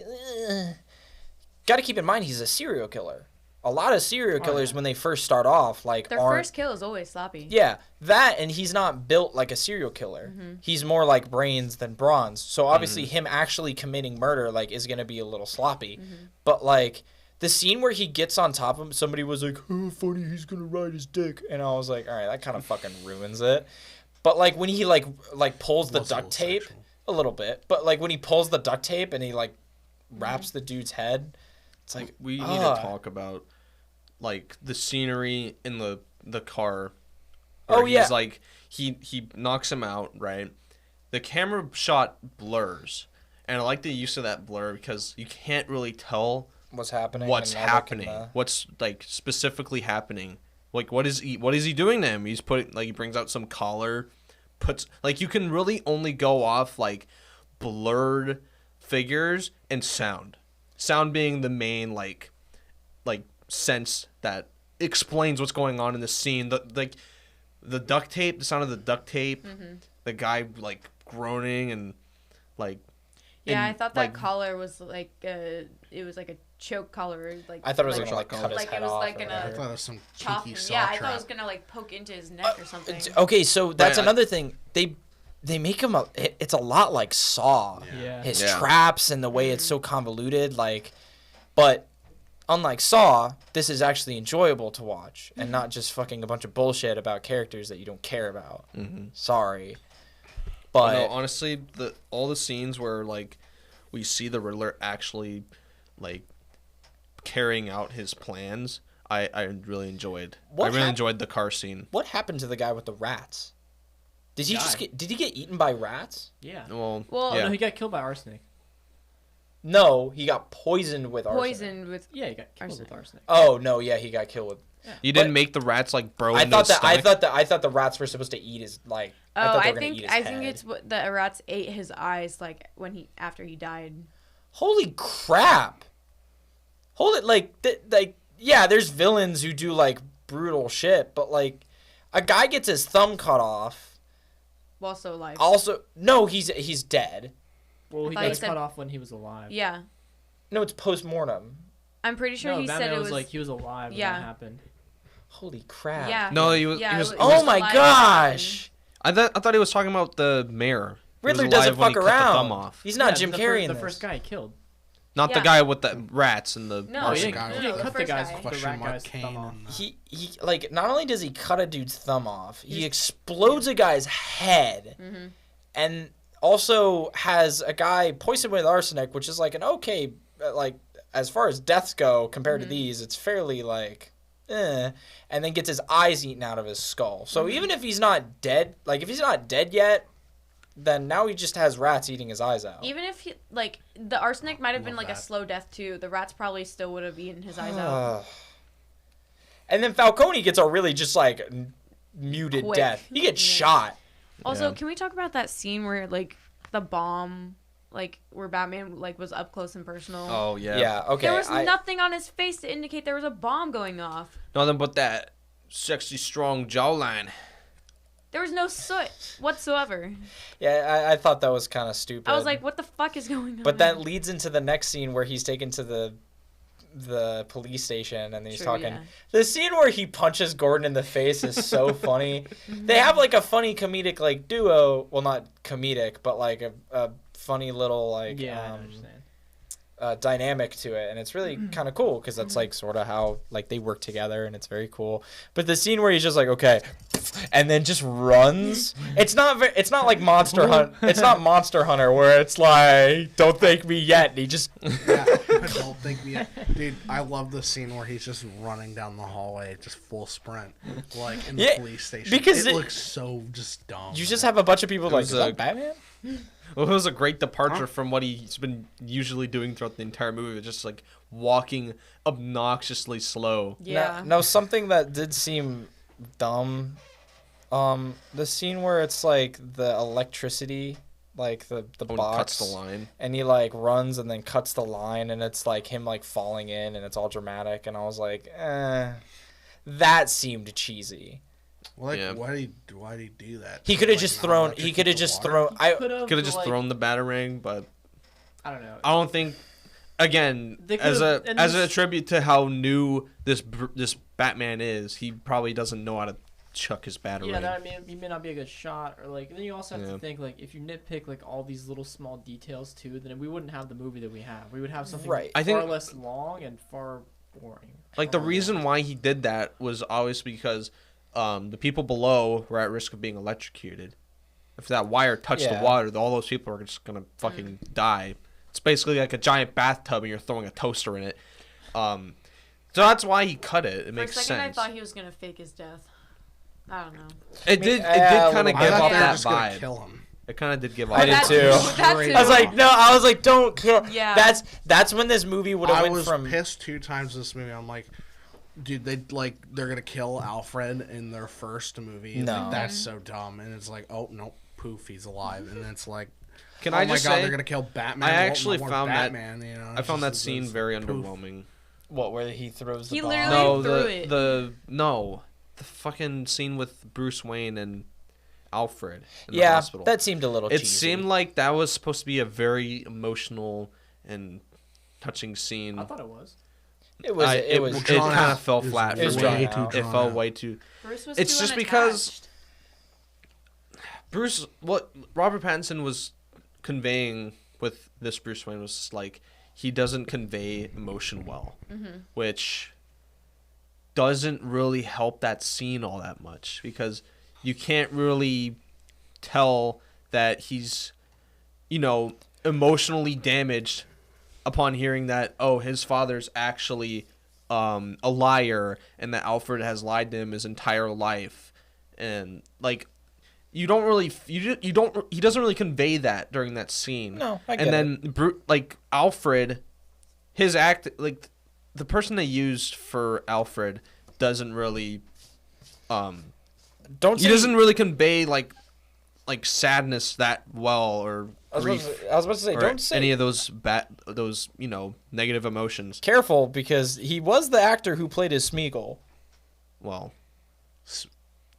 Got to keep in mind he's a serial killer. A lot of serial killers when they first start off like Their first kill is always sloppy. Yeah, that, and he's not built like a serial killer. He's more like brains than bronze. So obviously him actually committing murder like is gonna be a little sloppy. But like the scene where he gets on top of him, somebody was like, "Oh, funny, he's gonna ride his dick," and I was like, "All right, that kind of fucking ruins it." But like when he like pulls the Was a duct little tape sexual. a little bit, but like when he pulls the duct tape and he like wraps the dude's head, it's like We need to talk about like the scenery in the car. Oh, where yeah. He's like he knocks him out, right? The camera shot blurs. And I like the use of that blur because you can't really tell what's happening. what's and now look in happening. What's like specifically happening. Like what is he doing to him? He's putting like he brings out some collar, puts like you can really only go off like blurred figures and sound. Sound being the main like sense that explains what's going on in the scene. The duct tape, the sound of the duct tape, the guy like groaning and like. Yeah, and, I thought like, that collar was like it was like a choke collar. Like I thought it was like, gonna like cut his like head it was off. like or gonna I whatever. thought it was some chop cheeky him. saw Yeah, I trap. thought it was gonna like poke into his neck or something. Okay, so that's Right, another thing. They make him it's a lot like Saw. Yeah. His Yeah. traps and the way it's so convoluted, like, but unlike Saw, this is actually enjoyable to watch and not just fucking a bunch of bullshit about characters that you don't care about. Sorry, but no, honestly, all the scenes where like we see the Riddler actually like carrying out his plans, I really enjoyed. What I really hap- enjoyed the car scene. what happened to the guy with the rats? Did he just Died. did he get eaten by rats? Yeah. Well, Well, yeah. No, he got killed by arsenic. No, he got poisoned with arsenic. Poisoned with. Yeah, he got killed Arsenic. with arsenic. Oh no, yeah, he got killed with. You didn't but- make the rats like burrow I into thought his that stomach? I thought the rats were supposed to eat his like. Oh, thought they I were gonna think eat his I think head. it's what the rats ate his eyes like after he died. Holy crap! Hold it, like yeah, there's villains who do like brutal shit, but like a guy gets his thumb cut off. While so alive. Also, no, he's dead. Well, he thought you got said- cut off when he was alive. Yeah, No, it's post mortem. I'm pretty sure No, he Batman said it was was like he was alive when Yeah. that happened. Holy crap! Yeah. No, he was. Yeah, he was, it he was- was- Oh my alive gosh! I thought he was talking about the mayor. He was Riddler doesn't alive when fuck he cut the around. thumb off. He's not Yeah, Jim the Carrey in the this. first guy he killed. Not the Yeah. guy with the rats and the No. Oh, First yeah, guy he with didn't the cut the first guy's guy. the Question rat mark guy's Kane thumb off. and He like not only does he cut a dude's thumb off, he explodes a guy's head, and also has a guy poisoned with arsenic, which is like an okay, like as far as deaths go compared to these, it's fairly like, and then gets his eyes eaten out of his skull. So even if he's not dead, like if he's not dead yet, then now he just has rats eating his eyes out. even if he like the arsenic might have been Love like a that. slow death too. The rats probably still would have eaten his eyes out. And then Falcone gets a really just like muted Quick. death. He gets Yeah. shot. Also, Yeah. can we talk about that scene where like the bomb, like where Batman like was up close and personal? Oh yeah. Yeah, okay. There was I- nothing on his face to indicate there was a bomb going off. Nothing but that sexy strong jawline. There was no soot whatsoever. Yeah, I thought that was kind of stupid. I was like, what the fuck is going on? But that leads into the next scene where he's taken to the police station and he's True, talking. yeah. The scene where he punches Gordon in the face is so funny. They have like a funny comedic like duo. Well, not comedic, but like a funny little like Yeah, I understand. dynamic to it, and it's really kind of cool because that's like sort of how like they work together, and it's very cool. But the scene where he's just like okay, and then just runs. It's not it's not like Monster Hunt. It's not Monster Hunter where it's like don't thank me yet. And he just yeah, don't think me. Dude, I love the scene where he's just running down the hallway, just full sprint, like in the Yeah, police station. because it it- looks so just dumb. you just have a bunch of people like was is that a- Batman? Well, it was a great departure from what he's been usually doing throughout the entire movie, just like walking obnoxiously slow. Yeah. No, something that did seem dumb. The scene where it's like the electricity, like the When box, he cuts the line. and he like runs and then cuts the line, and it's like him like falling in, and it's all dramatic, and I was like, that seemed cheesy. Well, like, Yeah. why did he do that? He To, could have like, just not thrown. He electrocute could have the just water? thrown. Could have just thrown the batarang, but I don't know. I don't think. Again, They as could've- and a this- tribute to how new this Batman is, he probably doesn't know how to chuck his batarang. Yeah, that he may not be a good shot, or like. Then you also have Yeah. to think like if you nitpick like all these little small details too, then we wouldn't have the movie that we have. We would have something Right. I think- far less long and far boring. Like the reason why he did that was obviously because the people below were at risk of being electrocuted. If that wire touched Yeah. the water, all those people are just gonna fucking die. It's basically like a giant bathtub and you're throwing a toaster in it. So that's why he cut it. It For a makes second, sense. I thought he was gonna fake his death. I don't know. It did. It yeah, did kind a of little I give bit. thought off they were that just gonna vibe. kill him. It kind of did give off. I did That too. That too. I was like, no. I was like, don't kill. Yeah. That's when this movie would have I went was from. pissed 2 times this movie. I'm like, dude, they're gonna kill Alfred in their first movie. No. Like, that's so dumb. And it's like, oh no, poof, he's alive. And it's like, Can oh I my just god, say? they're gonna kill Batman. I What actually more found that- Batman, you know? I found that It's scene just very poof. underwhelming. What, where he throws the He bomb? literally- No, threw it. the fucking scene with Bruce Wayne and Alfred in the Yeah, hospital. that seemed a little It cheesy. seemed like that was supposed to be a very emotional and touching scene. I thought it was. It was. It was. It drawn kind out. of fell It was flat way for too me. drawn It fell way too. Bruce was It's too just because- unattached. What Robert Pattinson was conveying with this Bruce Wayne was just like he doesn't convey emotion well, which doesn't really help that scene all that much because you can't really tell that he's, emotionally damaged upon hearing that, oh, his father's actually a liar and that Alfred has lied to him his entire life. And, like, he doesn't really convey that during that scene. No, I get and then, Alfred, his act, like, the person they used for Alfred doesn't really, Don't he say, doesn't really convey, like sadness that well or grief I was about to say, or don't say any of those negative emotions. careful because he was the actor who played his Smeagol. Well,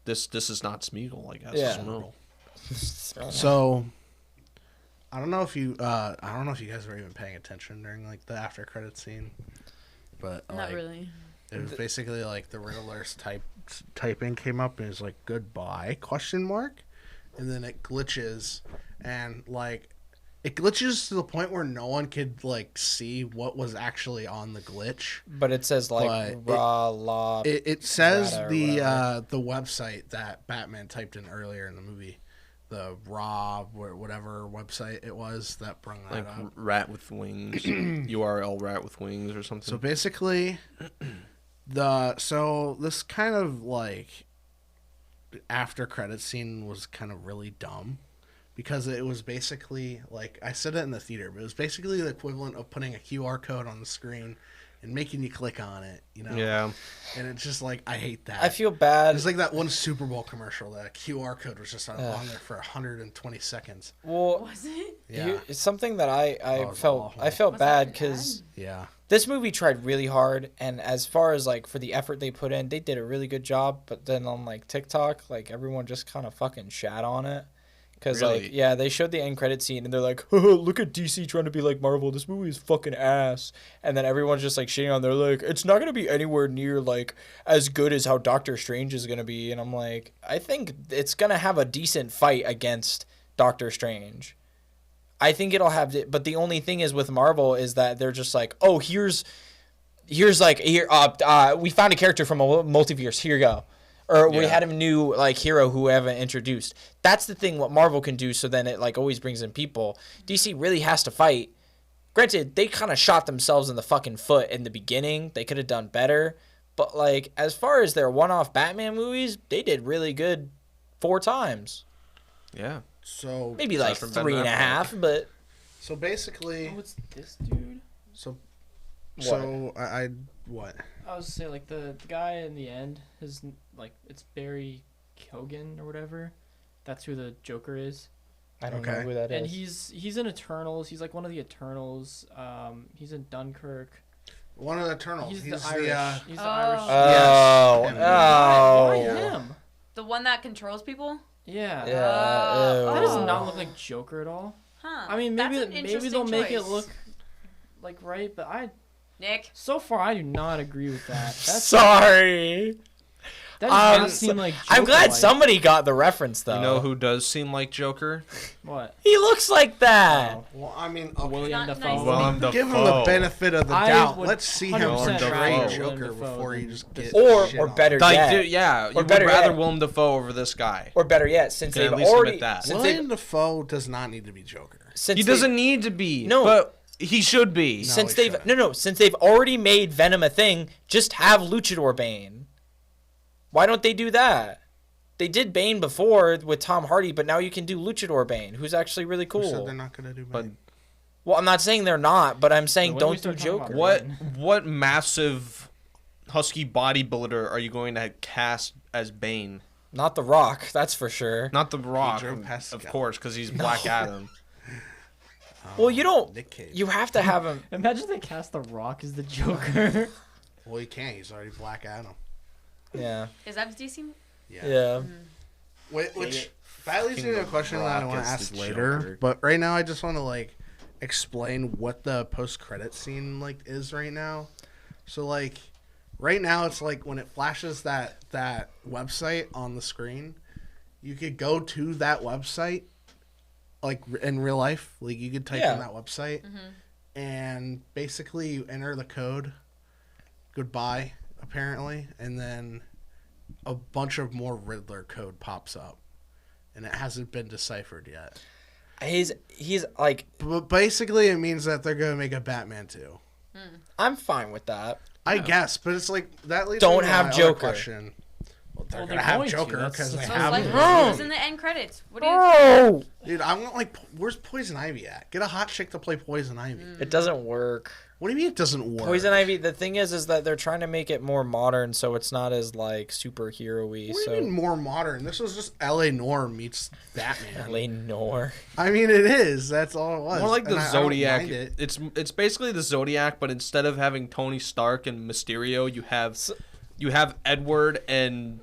this is not Smeagol, I guess. Yeah. I don't know. So, I don't know if you guys were even paying attention during like the after credit scene, but Not like, really. it was basically like the Riddler's typing came up and it was like goodbye ? And then it glitches and like it glitches to the point where no one could like see what was actually on the glitch. But it says like But rah la. It says Rata or the website that Batman typed in earlier in the movie, the Raw or whatever website it was that brought that Like up. rat with wings, URL rat with wings or something. So basically, this kind of like after credit scene was kind of really dumb because it was basically like I said it in the theater, but it was basically the equivalent of putting a QR code on the screen and making you click on it, yeah, And it's just like I hate that. I feel bad. It's like that one Super Bowl commercial that QR code was just on there for 120 seconds. Well, Was it? Yeah, it's something that I it was felt awful. I felt Was bad that because yeah. this movie tried really hard, and as far as like for the effort they put in, they did a really good job. But then on like TikTok, like everyone just kind of fucking shat on it. Because Really? like yeah, they showed the end credit scene and they're like, look at DC trying to be like Marvel. This movie is fucking ass. And then everyone's just like shitting on. They're like, it's not gonna be anywhere near like as good as how Doctor Strange is gonna be. And I'm like, I think it's gonna have a decent fight against Doctor Strange. I think it'll have it, but the only thing is with Marvel is that they're just like, oh, here's like here we found a character from a multiverse. Here you go. Or we Yeah. had a new like hero who we haven't introduced. That's the thing what Marvel can do, so then it like always brings in people. DC really has to fight. Granted, they kind of shot themselves in the fucking foot in the beginning. They could have done better. But like as far as their one-off Batman movies, they did really good 4 times. yeah. So Maybe like from 3.5, but so basically, Oh, it's this dude. so What? so I what? I was saying like the guy in the end, his like it's Barry Keoghan or whatever. That's who the Joker is. I don't know Okay. who that is. And he's in Eternals. He's like one of the Eternals. He's in Dunkirk. One of the Eternals. He's He's the Irish. He's the Irish. Oh, Yes. oh. Why Yeah. him? The one that controls people? Yeah. Yeah. That does ew. not look like Joker at all. Huh. I mean, That's maybe an maybe interesting they'll make it choice. look like right, but Nick. so far I do not agree with that. Sorry. That does not so- seem like. I'm glad Joker-like. somebody got the reference, though. You know who does seem like Joker? What? He looks like that. Oh, Well, I mean, okay. William Not Dafoe. nice. Willem Give him the Dafoe. benefit of the I doubt. would Let's see him 100% portray rather Joker Willem Dafoe before you than just this get Or shit or on. better Like, yet, dude, yeah, you would better rather yet- Willem Dafoe over this guy. or better yet, since Can they've at least already admit that. since William they've Dafoe does not need to be Joker. since He they've- doesn't need to be. No. But he should be. since he they've shouldn't. since they've already made Venom a thing, just have Luchador Bane. Why don't they do that? They did Bane before with Tom Hardy, but now you can do Luchador Bane, who's actually really Who said cool. they're not gonna do But Bane? Well, I'm not saying they're not, but I'm saying When do we don't do start talking Joker. about What massive husky bodybuilder are you going to cast as Bane? Not The Rock, that's for sure. Not The Rock, Pedro Pascal. of course, because he's Black Adam. Well, you don't. Nick Cage. You have to have him. Imagine they cast The Rock as the Joker. Well, he can't. He's already Black Adam. Yeah. Is that DC? Yeah. Which that leads me to a question that I want Rock to as ask the later. Joker. But right now, I just want to like explain what the post-credit scene like is right now. So like, right now it's like when it flashes that website on the screen, you could go to that website, like in real life. Like you could type Yeah. in that website, and basically you enter the code. Goodbye, apparently, and then a bunch of more Riddler code pops up, and it hasn't been deciphered yet. He's like, But basically, it means that they're gonna make a Batman 2. I'm fine with that. I guess, but it's like that leads Don't me to have my other Joker. question. Well, they're Well, gonna they're have going to. Joker That's- because they that's So it's have like him. Oh. who's in the end credits? What do you? Oh, Dude, I want like, where's Poison Ivy at? Get a hot chick to play Poison Ivy. it doesn't work. What do you mean it doesn't work? Poison Ivy. The thing is that they're trying to make it more modern, so it's not as like superhero-y. What do So you mean more modern? This was just L.A. Noir meets Batman. L.A. Noir. I mean, it is. That's all it was. More like And the I don't Zodiac. mind it. It's basically the Zodiac, but instead of having Tony Stark and Mysterio, you have Edward and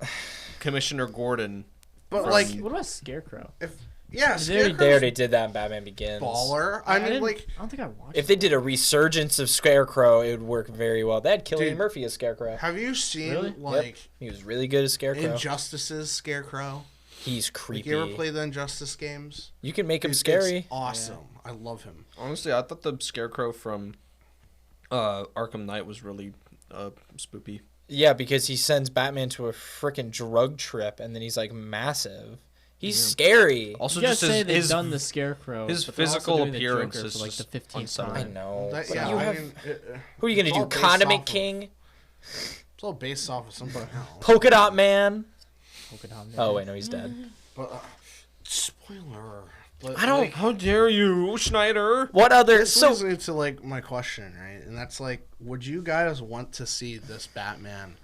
Commissioner Gordon. But from- like, What about Scarecrow? if yeah, They already did that in Batman Begins. baller. I mean, didn't- like, I don't think I watched. If they did a resurgence of Scarecrow, it would work very well. They had Cillian Dude. Murphy as Scarecrow. have you seen Really? like He was really good as Scarecrow. Injustice's Scarecrow? He's Like, creepy. you ever play the Injustice games? You can make him It's scary. awesome. I love him. Honestly, I thought the Scarecrow from Arkham Knight was really spoopy. Yeah, because he sends Batman to a freaking drug trip, and then he's like massive. He's scary. Also, You guys just say his, they've his done the Scarecrow. his but they're also physical doing the appearance Joker is for like the just 15th I unsettling. know. That- but yeah, you I have, mean, who are you gonna it's do? all based Condiment off of- King, It's all based off of something else. Polka Dot Man. Polka Dot Man. Oh wait, no, he's dead. But spoiler. But, I don't- Like, How dare you, Schneider? What other? this So leads me to like my question, right? And that's like, would you guys want to see this Batman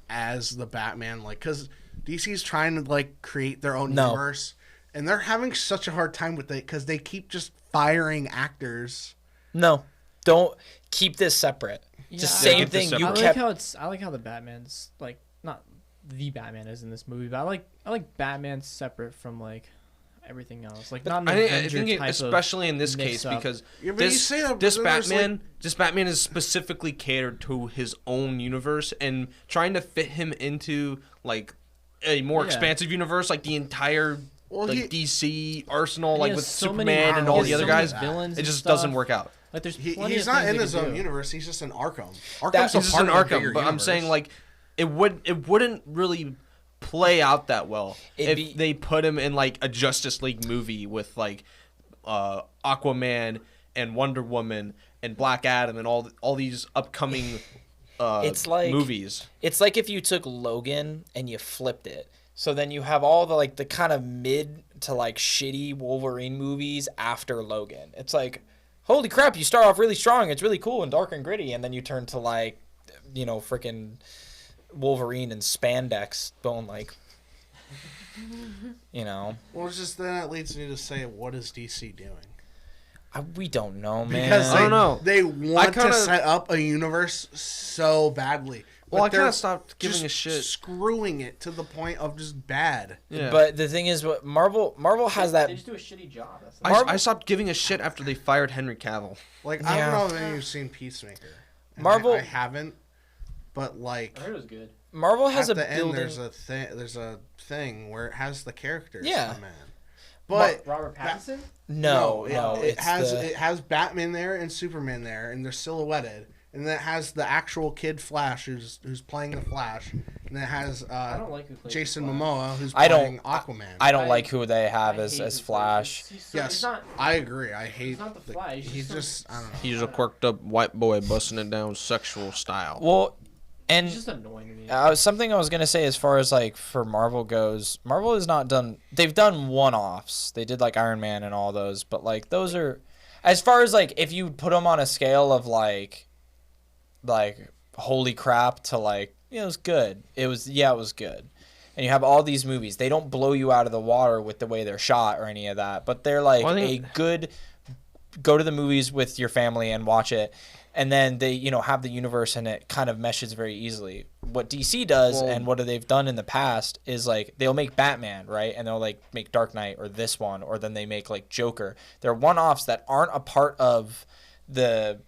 as the Batman? Like, because DC's trying to like create their own No. universe, and they're having such a hard time with it because they keep just firing actors. no, don't keep this separate. Yeah, Just I same like thing. this You I like kept. how I like how the Batman's like not the Batman is in this movie, but I like Batman separate from like everything else. Like not an I Avenger think type especially in this mix case up. because Yeah, but you this, say that, this but then there's, Batman this Batman is specifically catered to his own universe, and trying to fit him into like a more Yeah. expansive universe, like the entire Well, like DC arsenal, He like has with so many- Superman and he all has the other so many guys. villains It and just stuff. doesn't work out. Like there's plenty he's of not things in they his can own do. universe. He's just in Arkham. That's Arkham's a He's just part in of a Arkham, bigger but I'm saying universe. like it wouldn't really play out that well It'd if be- they put him in like a Justice League movie with like Aquaman and Wonder Woman and Black Adam and all these upcoming It's like- movies. It's like if you took Logan and you flipped it. So then you have all the like the kind of to like shitty Wolverine movies after Logan. It's like, holy crap, you start off really strong, it's really cool and dark and gritty, and then you turn to like, you know, freaking Wolverine and spandex going like, you know. Well, it's just then that leads me to say, what is DC doing? We don't know, man. Because I don't know. They want kinda- to set up a universe so badly. Well, I they're kind of stopped giving just a shit. screwing it to the point of just bad. Yeah. But the thing is, what Marvel has that. They just do a shitty job. That's I stopped giving a shit after they fired Henry Cavill. Like, I Yeah. don't know if any of you've seen Peacemaker. And Marvel- I haven't, but like I heard it was good. Marvel has at a the end, building. there's a thing where it has the characters Yeah. come in. But Robert Pattison? No, it has the, it has Batman there and Superman there, and they're silhouetted. And then it has the actual kid Flash who's playing the Flash, and then it has I don't like who plays Jason the Flash. Momoa who's I playing don't- Aquaman. I don't I- like who they have I as hate who Flash. plays- he's Yes, not, I agree. I hate. he's not the Flash. He's just I don't know. He's a quirked up white boy busting it down sexual style. Well, and He's just annoying to me. something I was gonna say as far as like for Marvel goes, Marvel has not done. They've done one-offs. They did like Iron Man and all those, but like those are, as far as like if you put them on a scale of like holy crap to like, you know, it was good. It was good. And you have all these movies. They don't blow you out of the water with the way they're shot or any of that, but they're like Well, I a think- good. Go to the movies with your family and watch it. And then they, you know, have the universe and it kind of meshes very easily. What DC does Well- and what they've done in the past is like they'll make Batman, right? And they'll like make Dark Knight or this one, or then they make like Joker. They're one-offs that aren't a part of the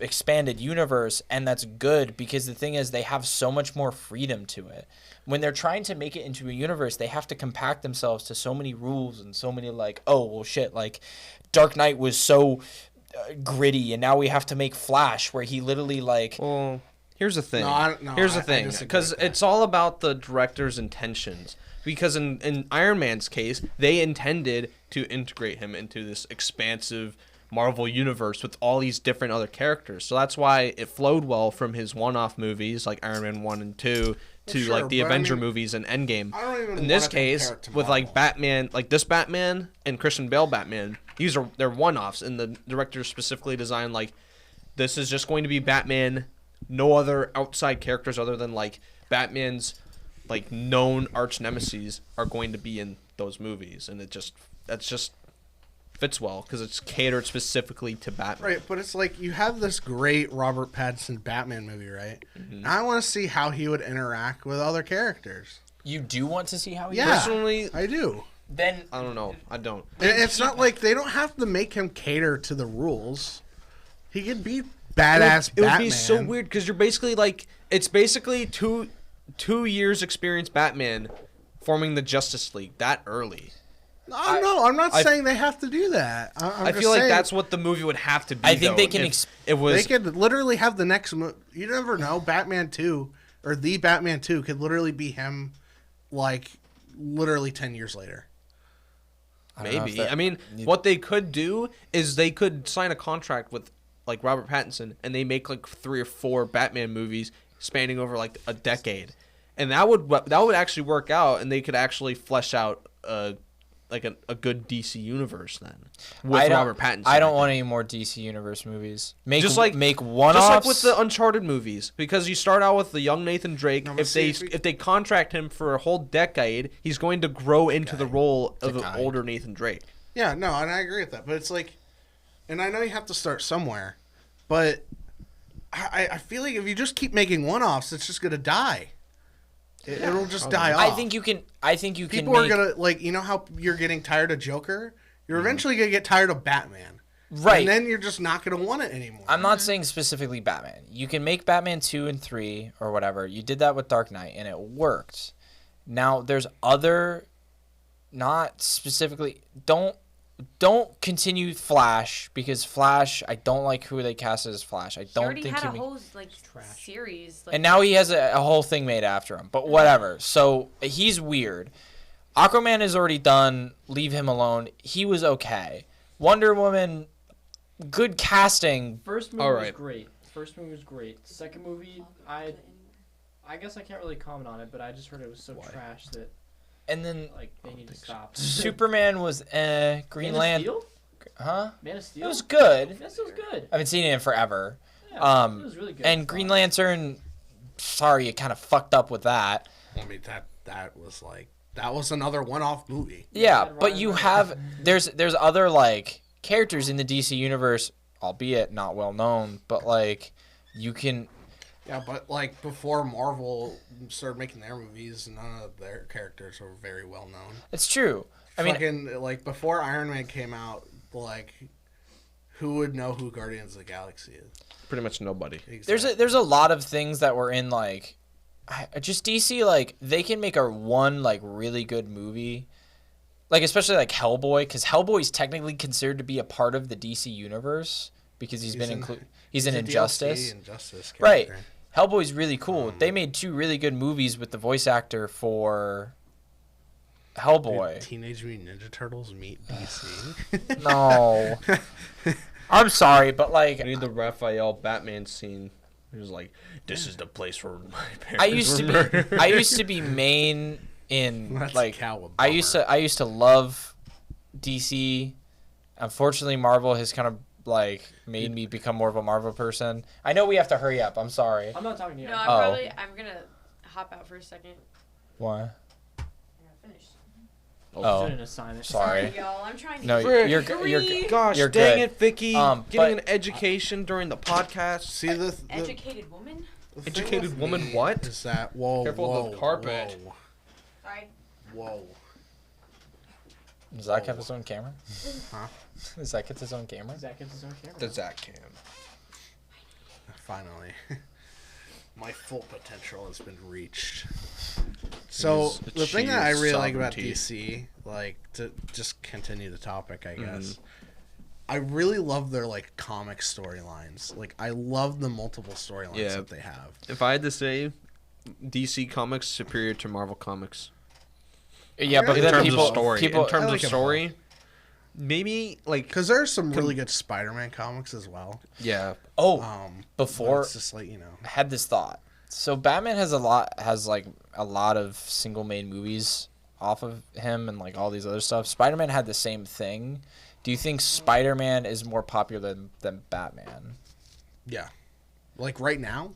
expanded universe, and that's good because the thing is they have so much more freedom to it. When they're trying to make it into a universe, they have to compact themselves to so many rules and so many like, oh well shit, like Dark Knight was so gritty, and now we have to make Flash where he literally like Well, here's the thing. No, Here's the I thing, disagree because with that. it's all about the director's intentions. Because in Iron Man's case, they intended to integrate him into this expansive Marvel universe with all these different other characters. So that's why it flowed well from his one-off movies like Iron Man 1 and 2 to sure, like the but I Avenger mean, movies and Endgame. I don't even In this wanna case, compare it to with like Marvel. Batman, like this Batman and Christian Bale Batman, they're one-offs, and the director specifically designed like this is just going to be Batman, no other outside characters other than like Batman's like known arch nemesis are going to be in those movies, and that's just fits well because it's catered specifically to Batman. Right, but it's like you have this great Robert Pattinson Batman movie, right? And I want to see how he would interact with other characters. you do want to see how he Yeah, Personally, I do. then I don't know. I don't. And it's not like they don't have to make him cater to the rules. He could be badass It would Batman. be so weird because you're basically like it's basically two years experienced Batman forming the Justice League that early. No, I'm not saying they have to do that. I'm I just feel like saying that's what the movie would have to be. I think though, they can if it was. they could literally have the next. You never know. Batman 2 or the Batman 2 could literally be him, like literally 10 years later. I don't know if Maybe. that- I mean, what they could do is they could sign a contract with like Robert Pattinson, and they make like 3 or 4 Batman movies spanning over like a decade, and that would actually work out, and they could actually flesh out like a good DC universe then with I don't- Robert Pattinson. I don't think. want any more DC Universe movies. Make Just like make one-offs. Just like with the Uncharted movies, because you start out with the young Nathan Drake. No, but see, if they contract him for a whole decade, he's going to grow into the role of an guy. older Nathan Drake. Yeah, no, and I agree with that. But it's like, and I know you have to start somewhere, but I feel like if you just keep making one-offs, it's just gonna die. It'll just die off. I think you can. People are gonna like, you know how you're getting tired of Joker. You're eventually gonna get tired of Batman, Right. And then you're just not gonna want it anymore. I'm not saying specifically Batman. You can make Batman 2 and 3 or whatever. You did that with Dark Knight and it worked. Now there's other, not specifically. Don't continue Flash because Flash. I don't like who they cast as Flash. I He don't already think had he. a whole like series. Like, And now he has a whole thing made after him. But whatever. So he's weird. Aquaman is already done. Leave him alone. He was okay. Wonder Woman, good casting. First movie All was right. great. First movie was great. Second movie, I guess I can't really comment on it, but I just heard it was so trash that And then Like they need to stop. Superman was Green Man of Lantern. Steel? Huh? Man of Steel. It was good. Man of Steel's good. I haven't seen it in forever. Yeah, it was really good. And Green Lantern, sorry, it kind of fucked up with that. I mean, that was another one-off movie. Yeah, Ryan but you Reynolds. have there's other like characters in the DC universe, albeit not well known, but like you can. Yeah, but like before Marvel started making their movies, none of their characters were very well known. It's true. I mean, Fucking, like before Iron Man came out, like who would know who Guardians of the Galaxy is? Pretty much nobody. there's a lot of things that were in like just DC, like they can make one like really good movie, like especially like Hellboy, because Hellboy's technically considered to be a part of the DC universe because he's in a Injustice. DLC Injustice Right. character. Hellboy's really cool. They made 2 really good movies with the voice actor for Hellboy. Dude, Teenage Mutant Ninja Turtles meet DC. No. I'm sorry, but like I need the Raphael Batman scene. He was like, "This is the place where my parents I used to be main in That's like Cowabunga. I used to love DC. Unfortunately, Marvel has kind of like made me become more of a Marvel person. I know we have to hurry up. I'm sorry. I'm not talking to you. No, I'm gonna hop out for a second. Why? I gotta finish. Oh, An assignment. sorry. Y'all, I'm trying to. No, Frick, you're Gosh, you're dang good. it, Vicky. But- Getting an education during the podcast. See the Educated woman. the thing Educated with woman me what? Is that whoa? Careful whoa, of the carpet. Whoa, Sorry. whoa. Does Zach have his own camera? Huh? Does Zach get his own camera? Zach gets his own camera. The Zach cam. Finally, my full potential has been reached. So He's the thing that I achieved really like about sovereignty. DC, like to just continue the topic, I guess. Mm-hmm. I really love their like comic storylines. Like I love the multiple storylines Yeah. that they have. If I had to say, DC Comics superior to Marvel Comics. Yeah, but In then terms people, of story. people, in terms I of like them story, maybe like Because there's some really good Spider-Man comics as well. yeah. oh, But before it's just like I had this thought. So Batman has a lot of single main movies off of him and like all these other stuff. Spider-Man had the same thing. Do you think Spider-Man is more popular than Batman? yeah, like right now.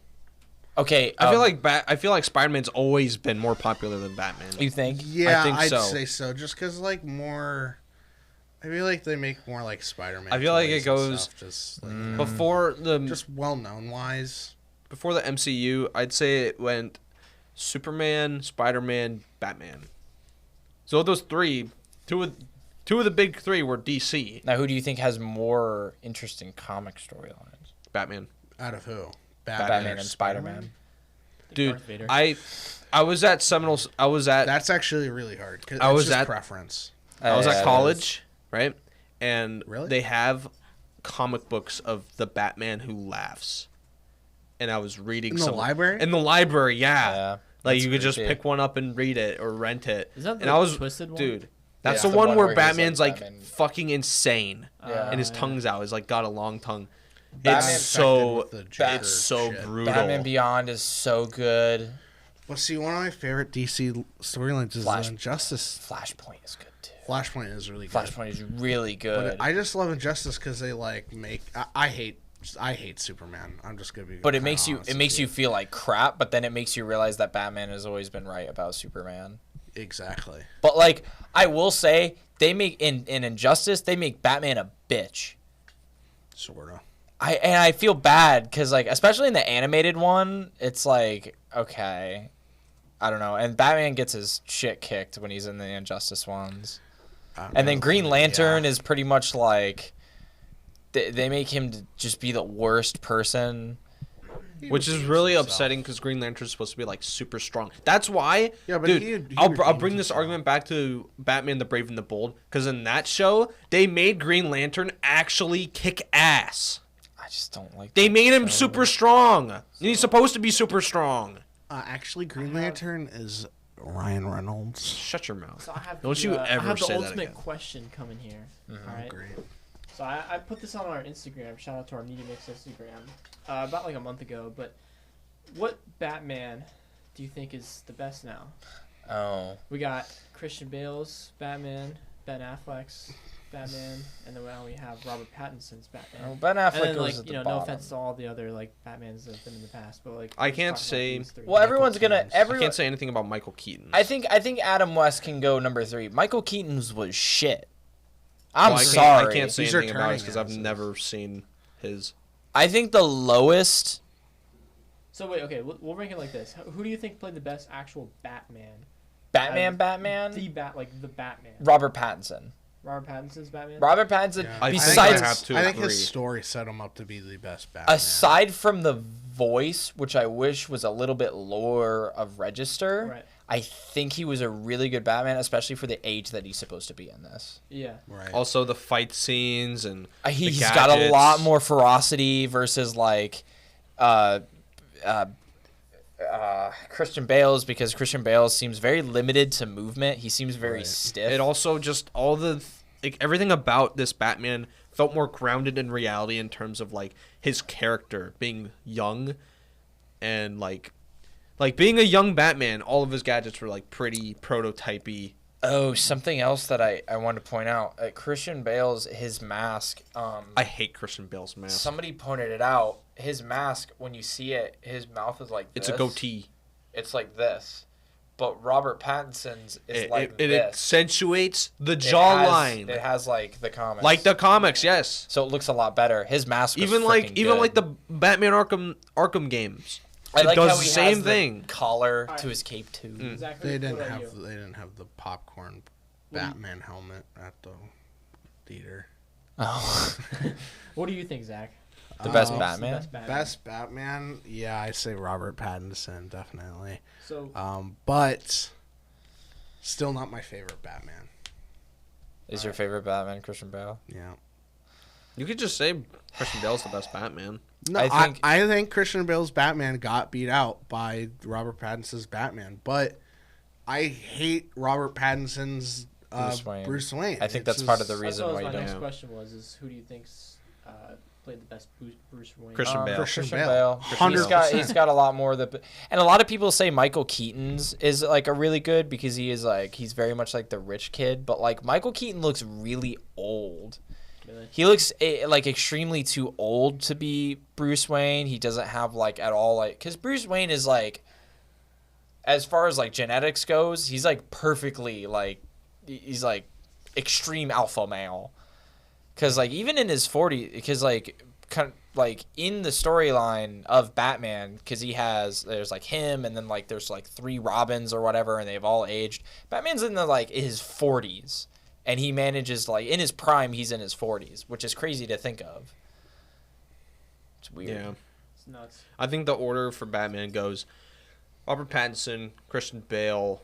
Okay, I feel like Spider-Man's always been more popular than Batman. you think? Yeah, think I'd so. say so. Just because like more. I feel like they make more like Spider-Man. I feel like it toys and goes- stuff, just like, Before the just well-known wise. before the MCU, I'd say it went Superman, Spider-Man, Batman. So those three, two of the big 3 were DC. Now, who do you think has more interesting comic storylines? Batman. Out of who? Batman or and Spider-Man. Dude, Darth Vader. I was at Seminoles. I was at That's actually really hard. 'Cause I it's was just at- preference. I was Yeah, at it is. college, right? And Really? they have comic books of the Batman who laughs. And I was reading In the library? In the library, yeah. Yeah, Like that's you could just creepy. pick one up and read it or rent it. Is that and the I was twisted one? dude. That's Yeah. the one where he's, Batman's like Batman- fucking insane, Yeah. and his yeah. tongue's out. He's like got a long tongue. Batman- It's so Infected with the Joker it's so shit. brutal. Batman Beyond is so good. But see, one of my favorite DC storylines is Flash. Injustice. Flashpoint is good too. Flashpoint is really good. Flashpoint is really good. But I just love Injustice because they like make. I hate Superman. I'm just gonna be. But it kinda makes you honest it with makes you feel like crap, but then it makes you realize that Batman has always been right about Superman. Exactly. But like I will say, they make in Injustice, they make Batman a bitch. Sorta. I feel bad because like especially in the animated one, it's like okay, I don't know, and Batman gets his shit kicked when he's in the Injustice ones, and then Green Lantern is pretty much like they make him to just be the worst person. Which is really upsetting because Green Lantern's supposed to be like super strong. That's why, Yeah, but dude. he I'll redeems bring this himself. argument back to Batman: The Brave and the Bold because in that show they made Green Lantern actually kick ass. I just don't like. They that made him show. super strong. And he's supposed to be super strong. Actually, Green Lantern is Ryan Reynolds. Shut your mouth. So I have Don't you I ever have the say that ultimate again. question coming here. All right. Great. So I put this on our Instagram. Shout out to our MediaMix Instagram. About like a month ago. But what Batman do you think is the best now? Oh. We got Christian Bale's Batman, Ben Affleck's Batman, and then now we have Robert Pattinson's Batman. Oh, Ben Affleck and then, goes like, at the no bottom. offense to all the other like Batmans that have been in the past, but like I let's can't talk about say- these three. Well, everyone's gonna. I Everyone. can't say anything about Michael Keaton. I think Adam West can go number 3. Michael Keaton's was shit. I'm Well, I sorry. can't say These are anything about it because I've turning never seen his. I think the lowest. So wait, okay, we'll rank it like this. Who do you think played the best actual Batman? Batman. The Batman. Robert Pattinson. Robert Pattinson's Batman. Robert Pattinson. Yeah. I think Besides, I have to I think agree. his story set him up to be the best Batman. aside from the voice, which I wish was a little bit lower of register, Right. I think he was a really good Batman, especially for the age that he's supposed to be in this. Yeah. Right. Also, the fight scenes and He's the got a gadgets. lot more ferocity versus like Christian Bale's, because Christian Bale seems very limited to movement. He seems very Right. stiff. It also just all the like everything about this Batman felt more grounded in reality in terms of like his character being young and like being a young Batman. All of his gadgets were like pretty prototypey. Oh, something else that I want to point out. Christian Bale's, his mask. I hate Christian Bale's mask. Somebody pointed it out. His mask, when you see it, his mouth is like this. It's a goatee. It's like this. But Robert Pattinson's is like It this. accentuates the It jawline, has like the comics. like the comics. Yes, So it looks a lot better. His mask was even like freaking good. the Batman Arkham games. I It like does how the he same has thing. The collar Alright. to his cape too. Exactly. they What didn't about have you? they didn't have the popcorn What do you- Batman helmet at the theater. Oh, What do you think, Zach? the best Um, Batman. Best Batman. Best Batman? Yeah, I say Robert Pattinson definitely. So But still not my favorite Batman. Is your favorite Batman Christian Bale? Yeah. You could just say Christian Bale's the best Batman. No, I I think Christian Bale's Batman got beat out by Robert Pattinson's Batman, but I hate Robert Pattinson's Bruce Wayne. I think It's that's part of the just- that's reason what why you my don't. next question was who do you think's played the best Bruce Wayne? Christian Bale. Christian Christian Bale. Bale. 100%. He's got a lot more and a lot of people say Michael Keaton's is like a really good because he is like he's very much like the rich kid, but like Michael Keaton looks really old. Really? He looks like extremely too old to be Bruce Wayne. He doesn't have like at all like because Bruce Wayne is like, as far as like genetics goes, he's like perfectly like he's like extreme alpha male. Because like even in his 40s, because like kind of like in the storyline of Batman, because there's like him and then like there's like 3 Robins or whatever, and they've all aged. Batman's in the like his 40s. And he manages like in his prime, he's in his 40s, which is crazy to think of. It's weird. Yeah. It's nuts. I think the order for Batman goes Robert Pattinson, Christian Bale,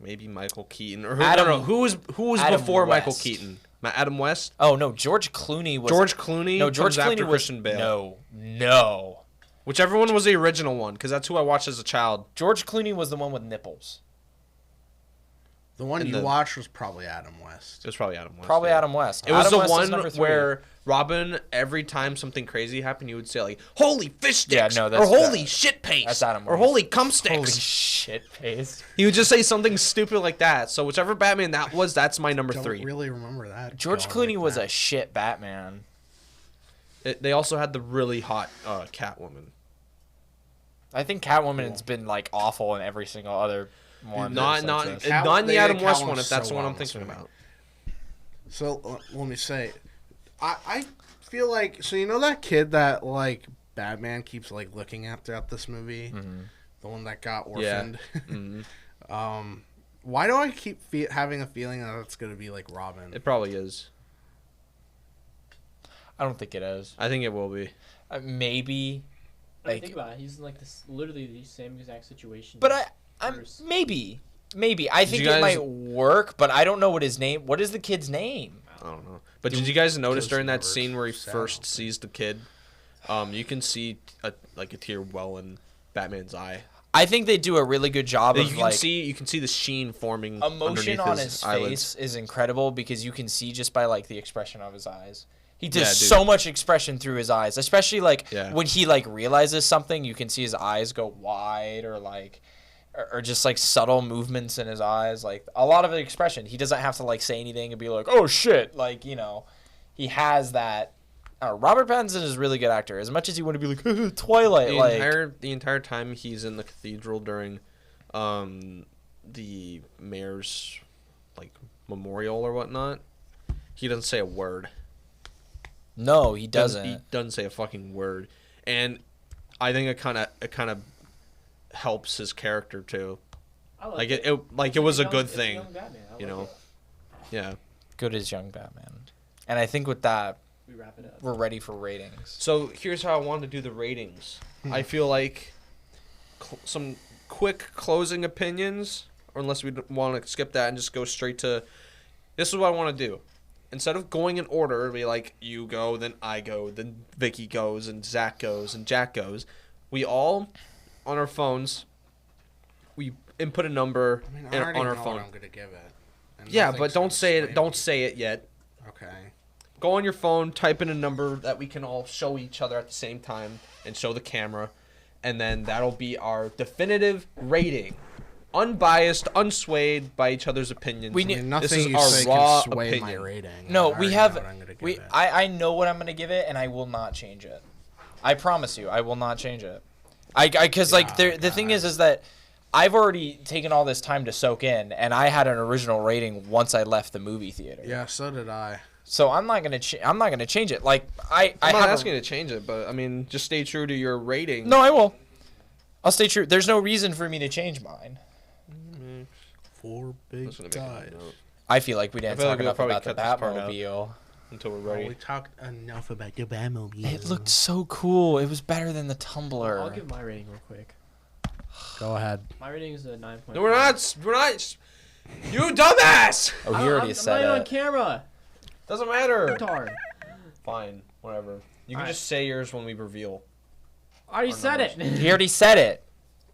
maybe Michael Keaton, or who was Adam before Michael West. Keaton? Adam West. Oh no, George Clooney was George Clooney. No, George comes Clooney after was Christian Bale. No. Whichever one was the original one, because that's who I watched as a child. George Clooney was the one with nipples. The one And you the- watched was probably Adam West. It was probably Adam West. Probably yeah. Adam West. It was Adam the West is number one 3. where Robin, every time something crazy happened, he would say like, "Holy fish sticks!" Yeah, no, or that's "Holy bad. shit paste!" That's Adam or West. "Holy cum sticks!" Holy shit face. He would just say something stupid like that. So whichever Batman that was, that's my number Don't 3. really remember that. George going Clooney like was that. a shit Batman. They also had the really hot Catwoman. I think Catwoman's been like awful in every single other one. Not that's like this. not in the they Adam did West Catwoman one, if that's so the one well I'm in this thinking movie. about. So let me say, I feel like so you know that kid that like Batman keeps like looking at throughout this movie, the one that got orphaned. Mhm. Why do I keep having a feeling that it's gonna be like Robin? It probably is. I don't think it is. I think it will be. Maybe. I mean, Like- think about it. He's in like this, literally the same exact situation. But I'm Bruce. maybe. I think you it guys- might work, but I don't know what his name. What is the kid's name? I don't know. But did you guys notice Kills during that universe. scene where he Sad. first sees the kid, you can see a tear well in Batman's eye. I think they do a really good job You of can like see the sheen forming emotion underneath on his his eyelids. face is incredible because you can see just by like the expression of his eyes. He does Yeah, dude. so much expression through his eyes, especially like Yeah. when he like realizes something, you can see his eyes go wide or like or just like subtle movements in his eyes, like a lot of the expression. He doesn't have to like say anything and be like, oh shit, like, you know, he has that. Robert Pattinson is a really good actor. As much as you want to be like Twilight, The entire time he's in the cathedral during the mayor's like memorial or whatnot, he doesn't say a word. No, he doesn't. He doesn't say a fucking word, and I think it kind of helps his character too. Like it was a good thing, you know. Yeah. Good as young Batman. And I think with that, We wrap it up. we're ready for ratings. So here's how I wanted to do the ratings. I feel like some quick closing opinions, or unless we want to skip that and just go straight to, this is what I want to do. Instead of going in order, it'd be like you go, then I go, then Vicky goes, and Zach goes, and Jack goes. We all, on our phones, we input a number I mean, I already on our know phone. what I'm gonna give it. And Yeah, nothing's but don't gonna say it. sway Don't me. say it yet. Okay. Go on your phone, type in a number that we can all show each other at the same time and show the camera, and then that'll be our definitive rating. Unbiased, unswayed by each other's opinions. We I need- mean, This nothing is you our say raw can sway my opinion. rating. No, I already we know have. what I'm gonna give We it. I know what I'm gonna give it, and I will not change it. I promise you, I will not change it. Because like the thing is that I've already taken all this time to soak in, and I had an original rating once I left the movie theater. Yeah, so did I. So I'm not gonna change it. Like I'm not have asking you to change it, but I mean, just stay true to your rating. No, I will. I'll stay true. There's no reason for me to change mine. 4 big That's gonna make a guys. note I feel like we didn't I feel talk like we'll enough probably about the cut this part out. Batmobile. until we're Well, ready. we talked enough about the Batmobile. It looked so cool. It was better than the Tumbler. I'll give my rating real quick. Go ahead. My rating is a 9.5. No, we're not. We're not. You dumbass! Oh, he already said I'm not on it. camera. Doesn't matter. Retard. Fine, whatever. You can Alright. just say yours when we reveal. I already Our said it. He already said it.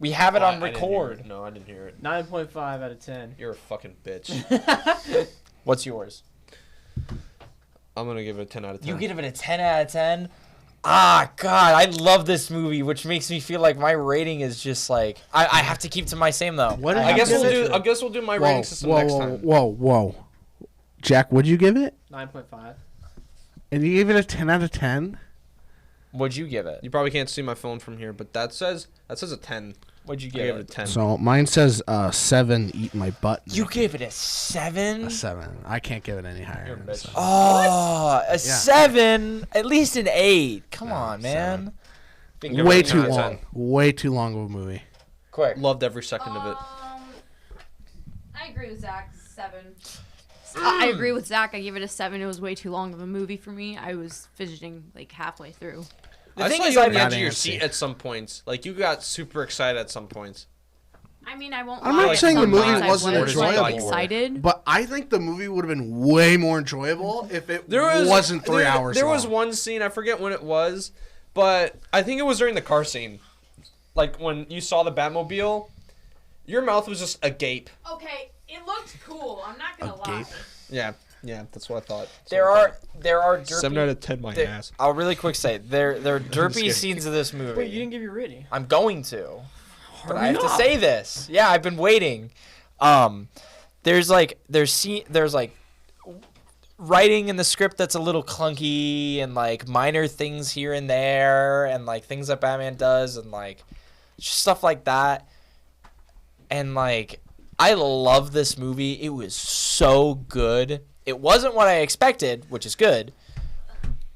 We have it Oh, on I didn't hear record. it. No, I didn't hear it. 9.5 out of 10. You're a fucking bitch. What's yours? I'm gonna give it a 10 out of 10. You give it a 10 out of 10? Ah, God, I love this movie, which makes me feel like my rating is just like I have to keep to my same though. What I guess Give we'll it- do. I guess we'll do my rating system next time. Whoa. Jack, what'd you give it? 9.5. And you gave it a 10 out of 10? What'd you give it? You probably can't see my phone from here, but that says a 10. What'd you I give gave it a it? 10. So mine says 7, eat my butt. You gave it a 7? A 7. I can't give it any higher. You're a than bitch. 7. Oh, a 7? At least an 8. Come No, on, man. Give it Way a 10 too out of 10. long. Way too long of a movie. Quick. Loved every second of it. I agree with Zach. 7. I agree with Zach. I gave it a 7. It was way too long of a movie for me. I was fidgeting like halfway through. The I thing saw is, you on I the edge of Not your antsy. seat at some points. Like, you got super excited at some points. I mean, I won't. I'm lie, not at saying the some movie points I wasn't was, like, enjoyable. excited. But I think the movie would have been way more enjoyable if it wasn't 3 hours There long. was one scene, I forget when it was, but I think it was during the car scene. Like, when you saw the Batmobile, your mouth was just agape. Okay, it looked cool. I'm not gonna A lie. gape? Yeah, that's what I thought. there are derpy. 7 out of 10, my there- ass. I'll really quick say there are derpy kidding. scenes of this movie. Wait, you didn't give your rating. I'm going to. But I have to up. say this. Yeah, I've been waiting. There's writing in the script that's a little clunky and like minor things here and there and like things that Batman does and like just stuff like that. And like I love this movie. It was so good. It wasn't what I expected, which is good.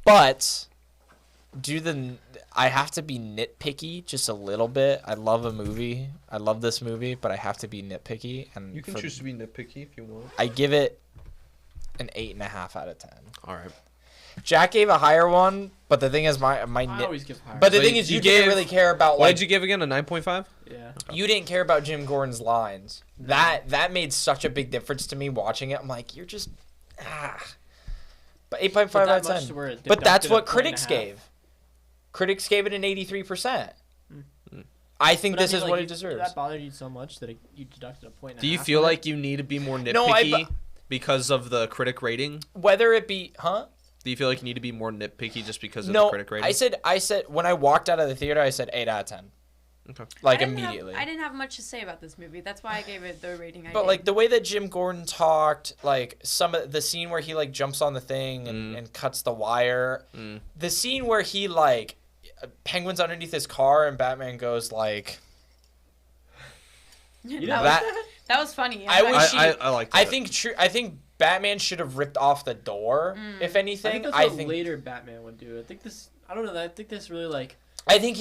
But I have to be nitpicky just a little bit. I love a movie. I love this movie, but I have to be nitpicky. And You can choose to be nitpicky if you want. I give it an 8.5 out of 10. All right. Jack gave a higher one, but the thing is, my I nit. always give higher. But the So thing is, you you didn't gave- really care about What like did you give again? A 9.5? yeah. you didn't care about Jim Gordon's lines. That made such a big difference to me watching it. I'm like, you're just But 8.5 But out that of much 10. to where it But that's deducted what a point critics and a half. gave. Critics gave it an 83%. I think But I this mean, is like, what it you- deserves. That bothered you so much that you deducted a point and a Do you half feel from it? like you need to be more nitpicky No, because of the critic rating? Whether it be, Do you feel like you need to be more nitpicky just because of the No, critic rating? I said when I walked out of the theater, I said 8 out of 10. Okay. Like I didn't immediately. I didn't have much to say about this movie. That's why I gave it the rating I But did. like the way that Jim Gordon talked, like some of the scene where he like jumps on the thing and cuts the wire, the scene where he like Penguin's underneath his car and Batman goes like that was funny. I wish I like that. I think Batman should have ripped off the door. If I anything, think that's what later Batman would do. I think this really like. I think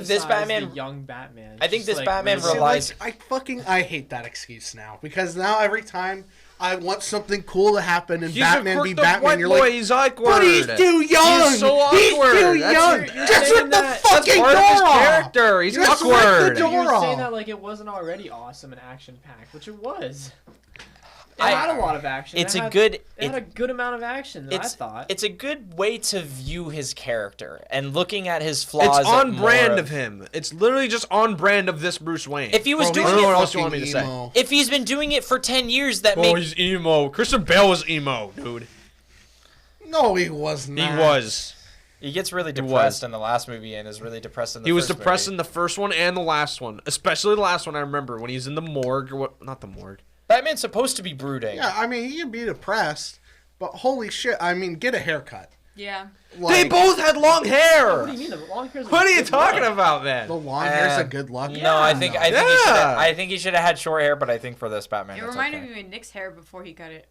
this Batman. The young Batman. I think Just, this like, Batman really- relies. I hate that excuse now because now every time I want something cool to happen and He's Batman a be crooked white Batman, you're boy. like, He's awkward. but he's too young. He's so awkward. He's too young. You're Just saying rip the that- fucking Part door of his off. character. He's Just rip awkward. the door You're saying off. that like it wasn't already awesome and action packed, which it was. It I- had a lot of action. It's it a had, good. It had a good amount of action. I thought. It's a good way to view his character and looking at his flaws. It's on more brand of him. It's literally just on brand of this Bruce Wayne. If he was Bro, doing he's I don't know what it, else you want me to say. emo. if he's been doing it for 10 years, that Oh, makes he's emo. Christian Bale was emo, dude. No, he was not. He was. he gets really was. depressed in the last movie and is really depressed in the He was first depressed movie. in the first one and the last one. Especially the last one, I remember. When he's in the morgue. Or what? Not the morgue. Batman's supposed to be brooding. Yeah, I mean, he can be depressed, but holy shit, I mean, get a haircut. yeah. They both had long hair! What do you mean? The long hair's What are you good talking look. about, man? The long hair's a good look. No, I think he should Yeah. I think he should have had short hair, but I think for this Batman, It it's reminded okay. me of Nick's hair before he cut it.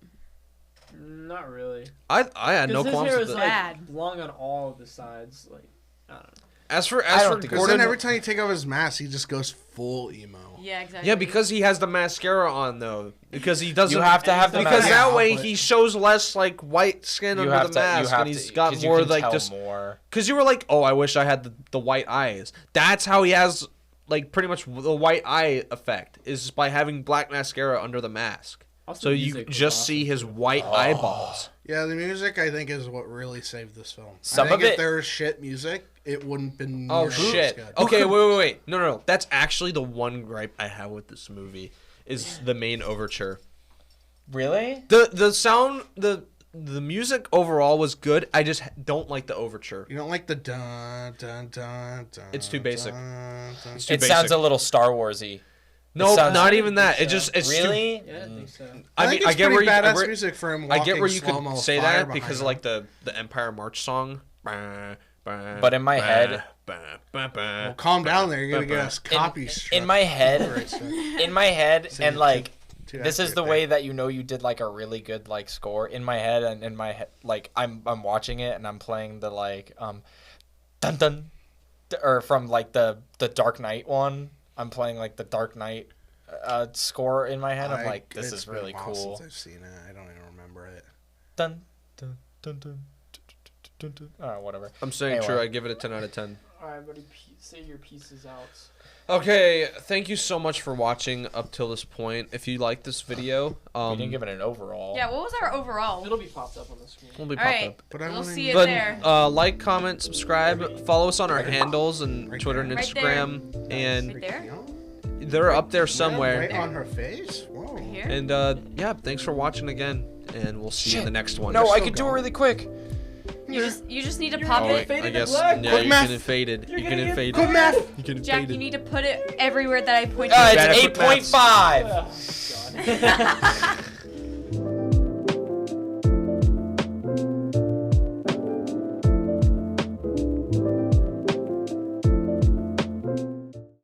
Not really. I had no Because his qualms hair with was it. like Bad. long on all of the sides. Like I don't know. As for I don't think Because Gordon, then every time you take off his mask, he just goes full emo. Yeah, exactly. yeah, because he has the mascara on though. Because he doesn't. You have to have the because mask. that way but- he shows less like white skin You under have the to, mask, and he's got 'cause you more can like tell just. more. Because you were like, oh, I wish I had the white eyes. That's how he has like pretty much the white eye effect is by having black mascara under the mask. Also, So the you music was just awesome, see his too. white eyeballs. Yeah, the music I think is what really saved this film. Some I think of if it- there was shit music, it wouldn't been. Oh nearly as shit. good. Okay, wait. No. That's actually the one gripe I have with this movie is the main overture. Really? The sound the music overall was good. I just don't like the overture. You don't like the dun dun dun dun. It's too basic. Dun, dun. It's too It basic. sounds a little Star Warsy. No, sounds- not even I that. think It just so. it's too, Really? Yeah, I think so. I think I it's get pretty where you badass music for him. I get where walking you could slow-mo say with fire that because behind of like him. the Empire March song. But in my head- Well, calm down there. You're gonna get us copy In my head, in my head, Same and like too this is accurate the there. way that you know you did like a really good like score in my head, and in my head like I'm watching it and I'm playing the like dun dun or from like the Dark Knight one. I'm playing like the Dark Knight score in my head. I'm like, this It's is been really a while cool. Since I've seen it, I don't even remember it. Dun dun dun dun. Dun, dun. Whatever. I'm saying Anyway. true. I give it a 10 out of 10. All right, buddy. Say your pieces out. Okay, thank you so much for watching up till this point. If you like this video, We didn't give it an overall. Yeah, what was our overall? It'll be popped up on the screen. we'll be All popped right. up. But I We'll wanna- see it But there. like, comment, subscribe, follow us on our handles and Right Twitter and there. Right there. Instagram, and Right there? You know? they're up there Right somewhere. on her face. Whoa. Right here? And yeah, thanks for watching again, and we'll see you in the next one. No, I still could do it going. really quick. You just need to pop Oh, it. I guess black. yeah, Quick you're math. getting faded. You're gonna getting get faded. Good math. You're getting Jack, faded. you need to put it everywhere that I point better It's quick maths. 8.5. Oh, God.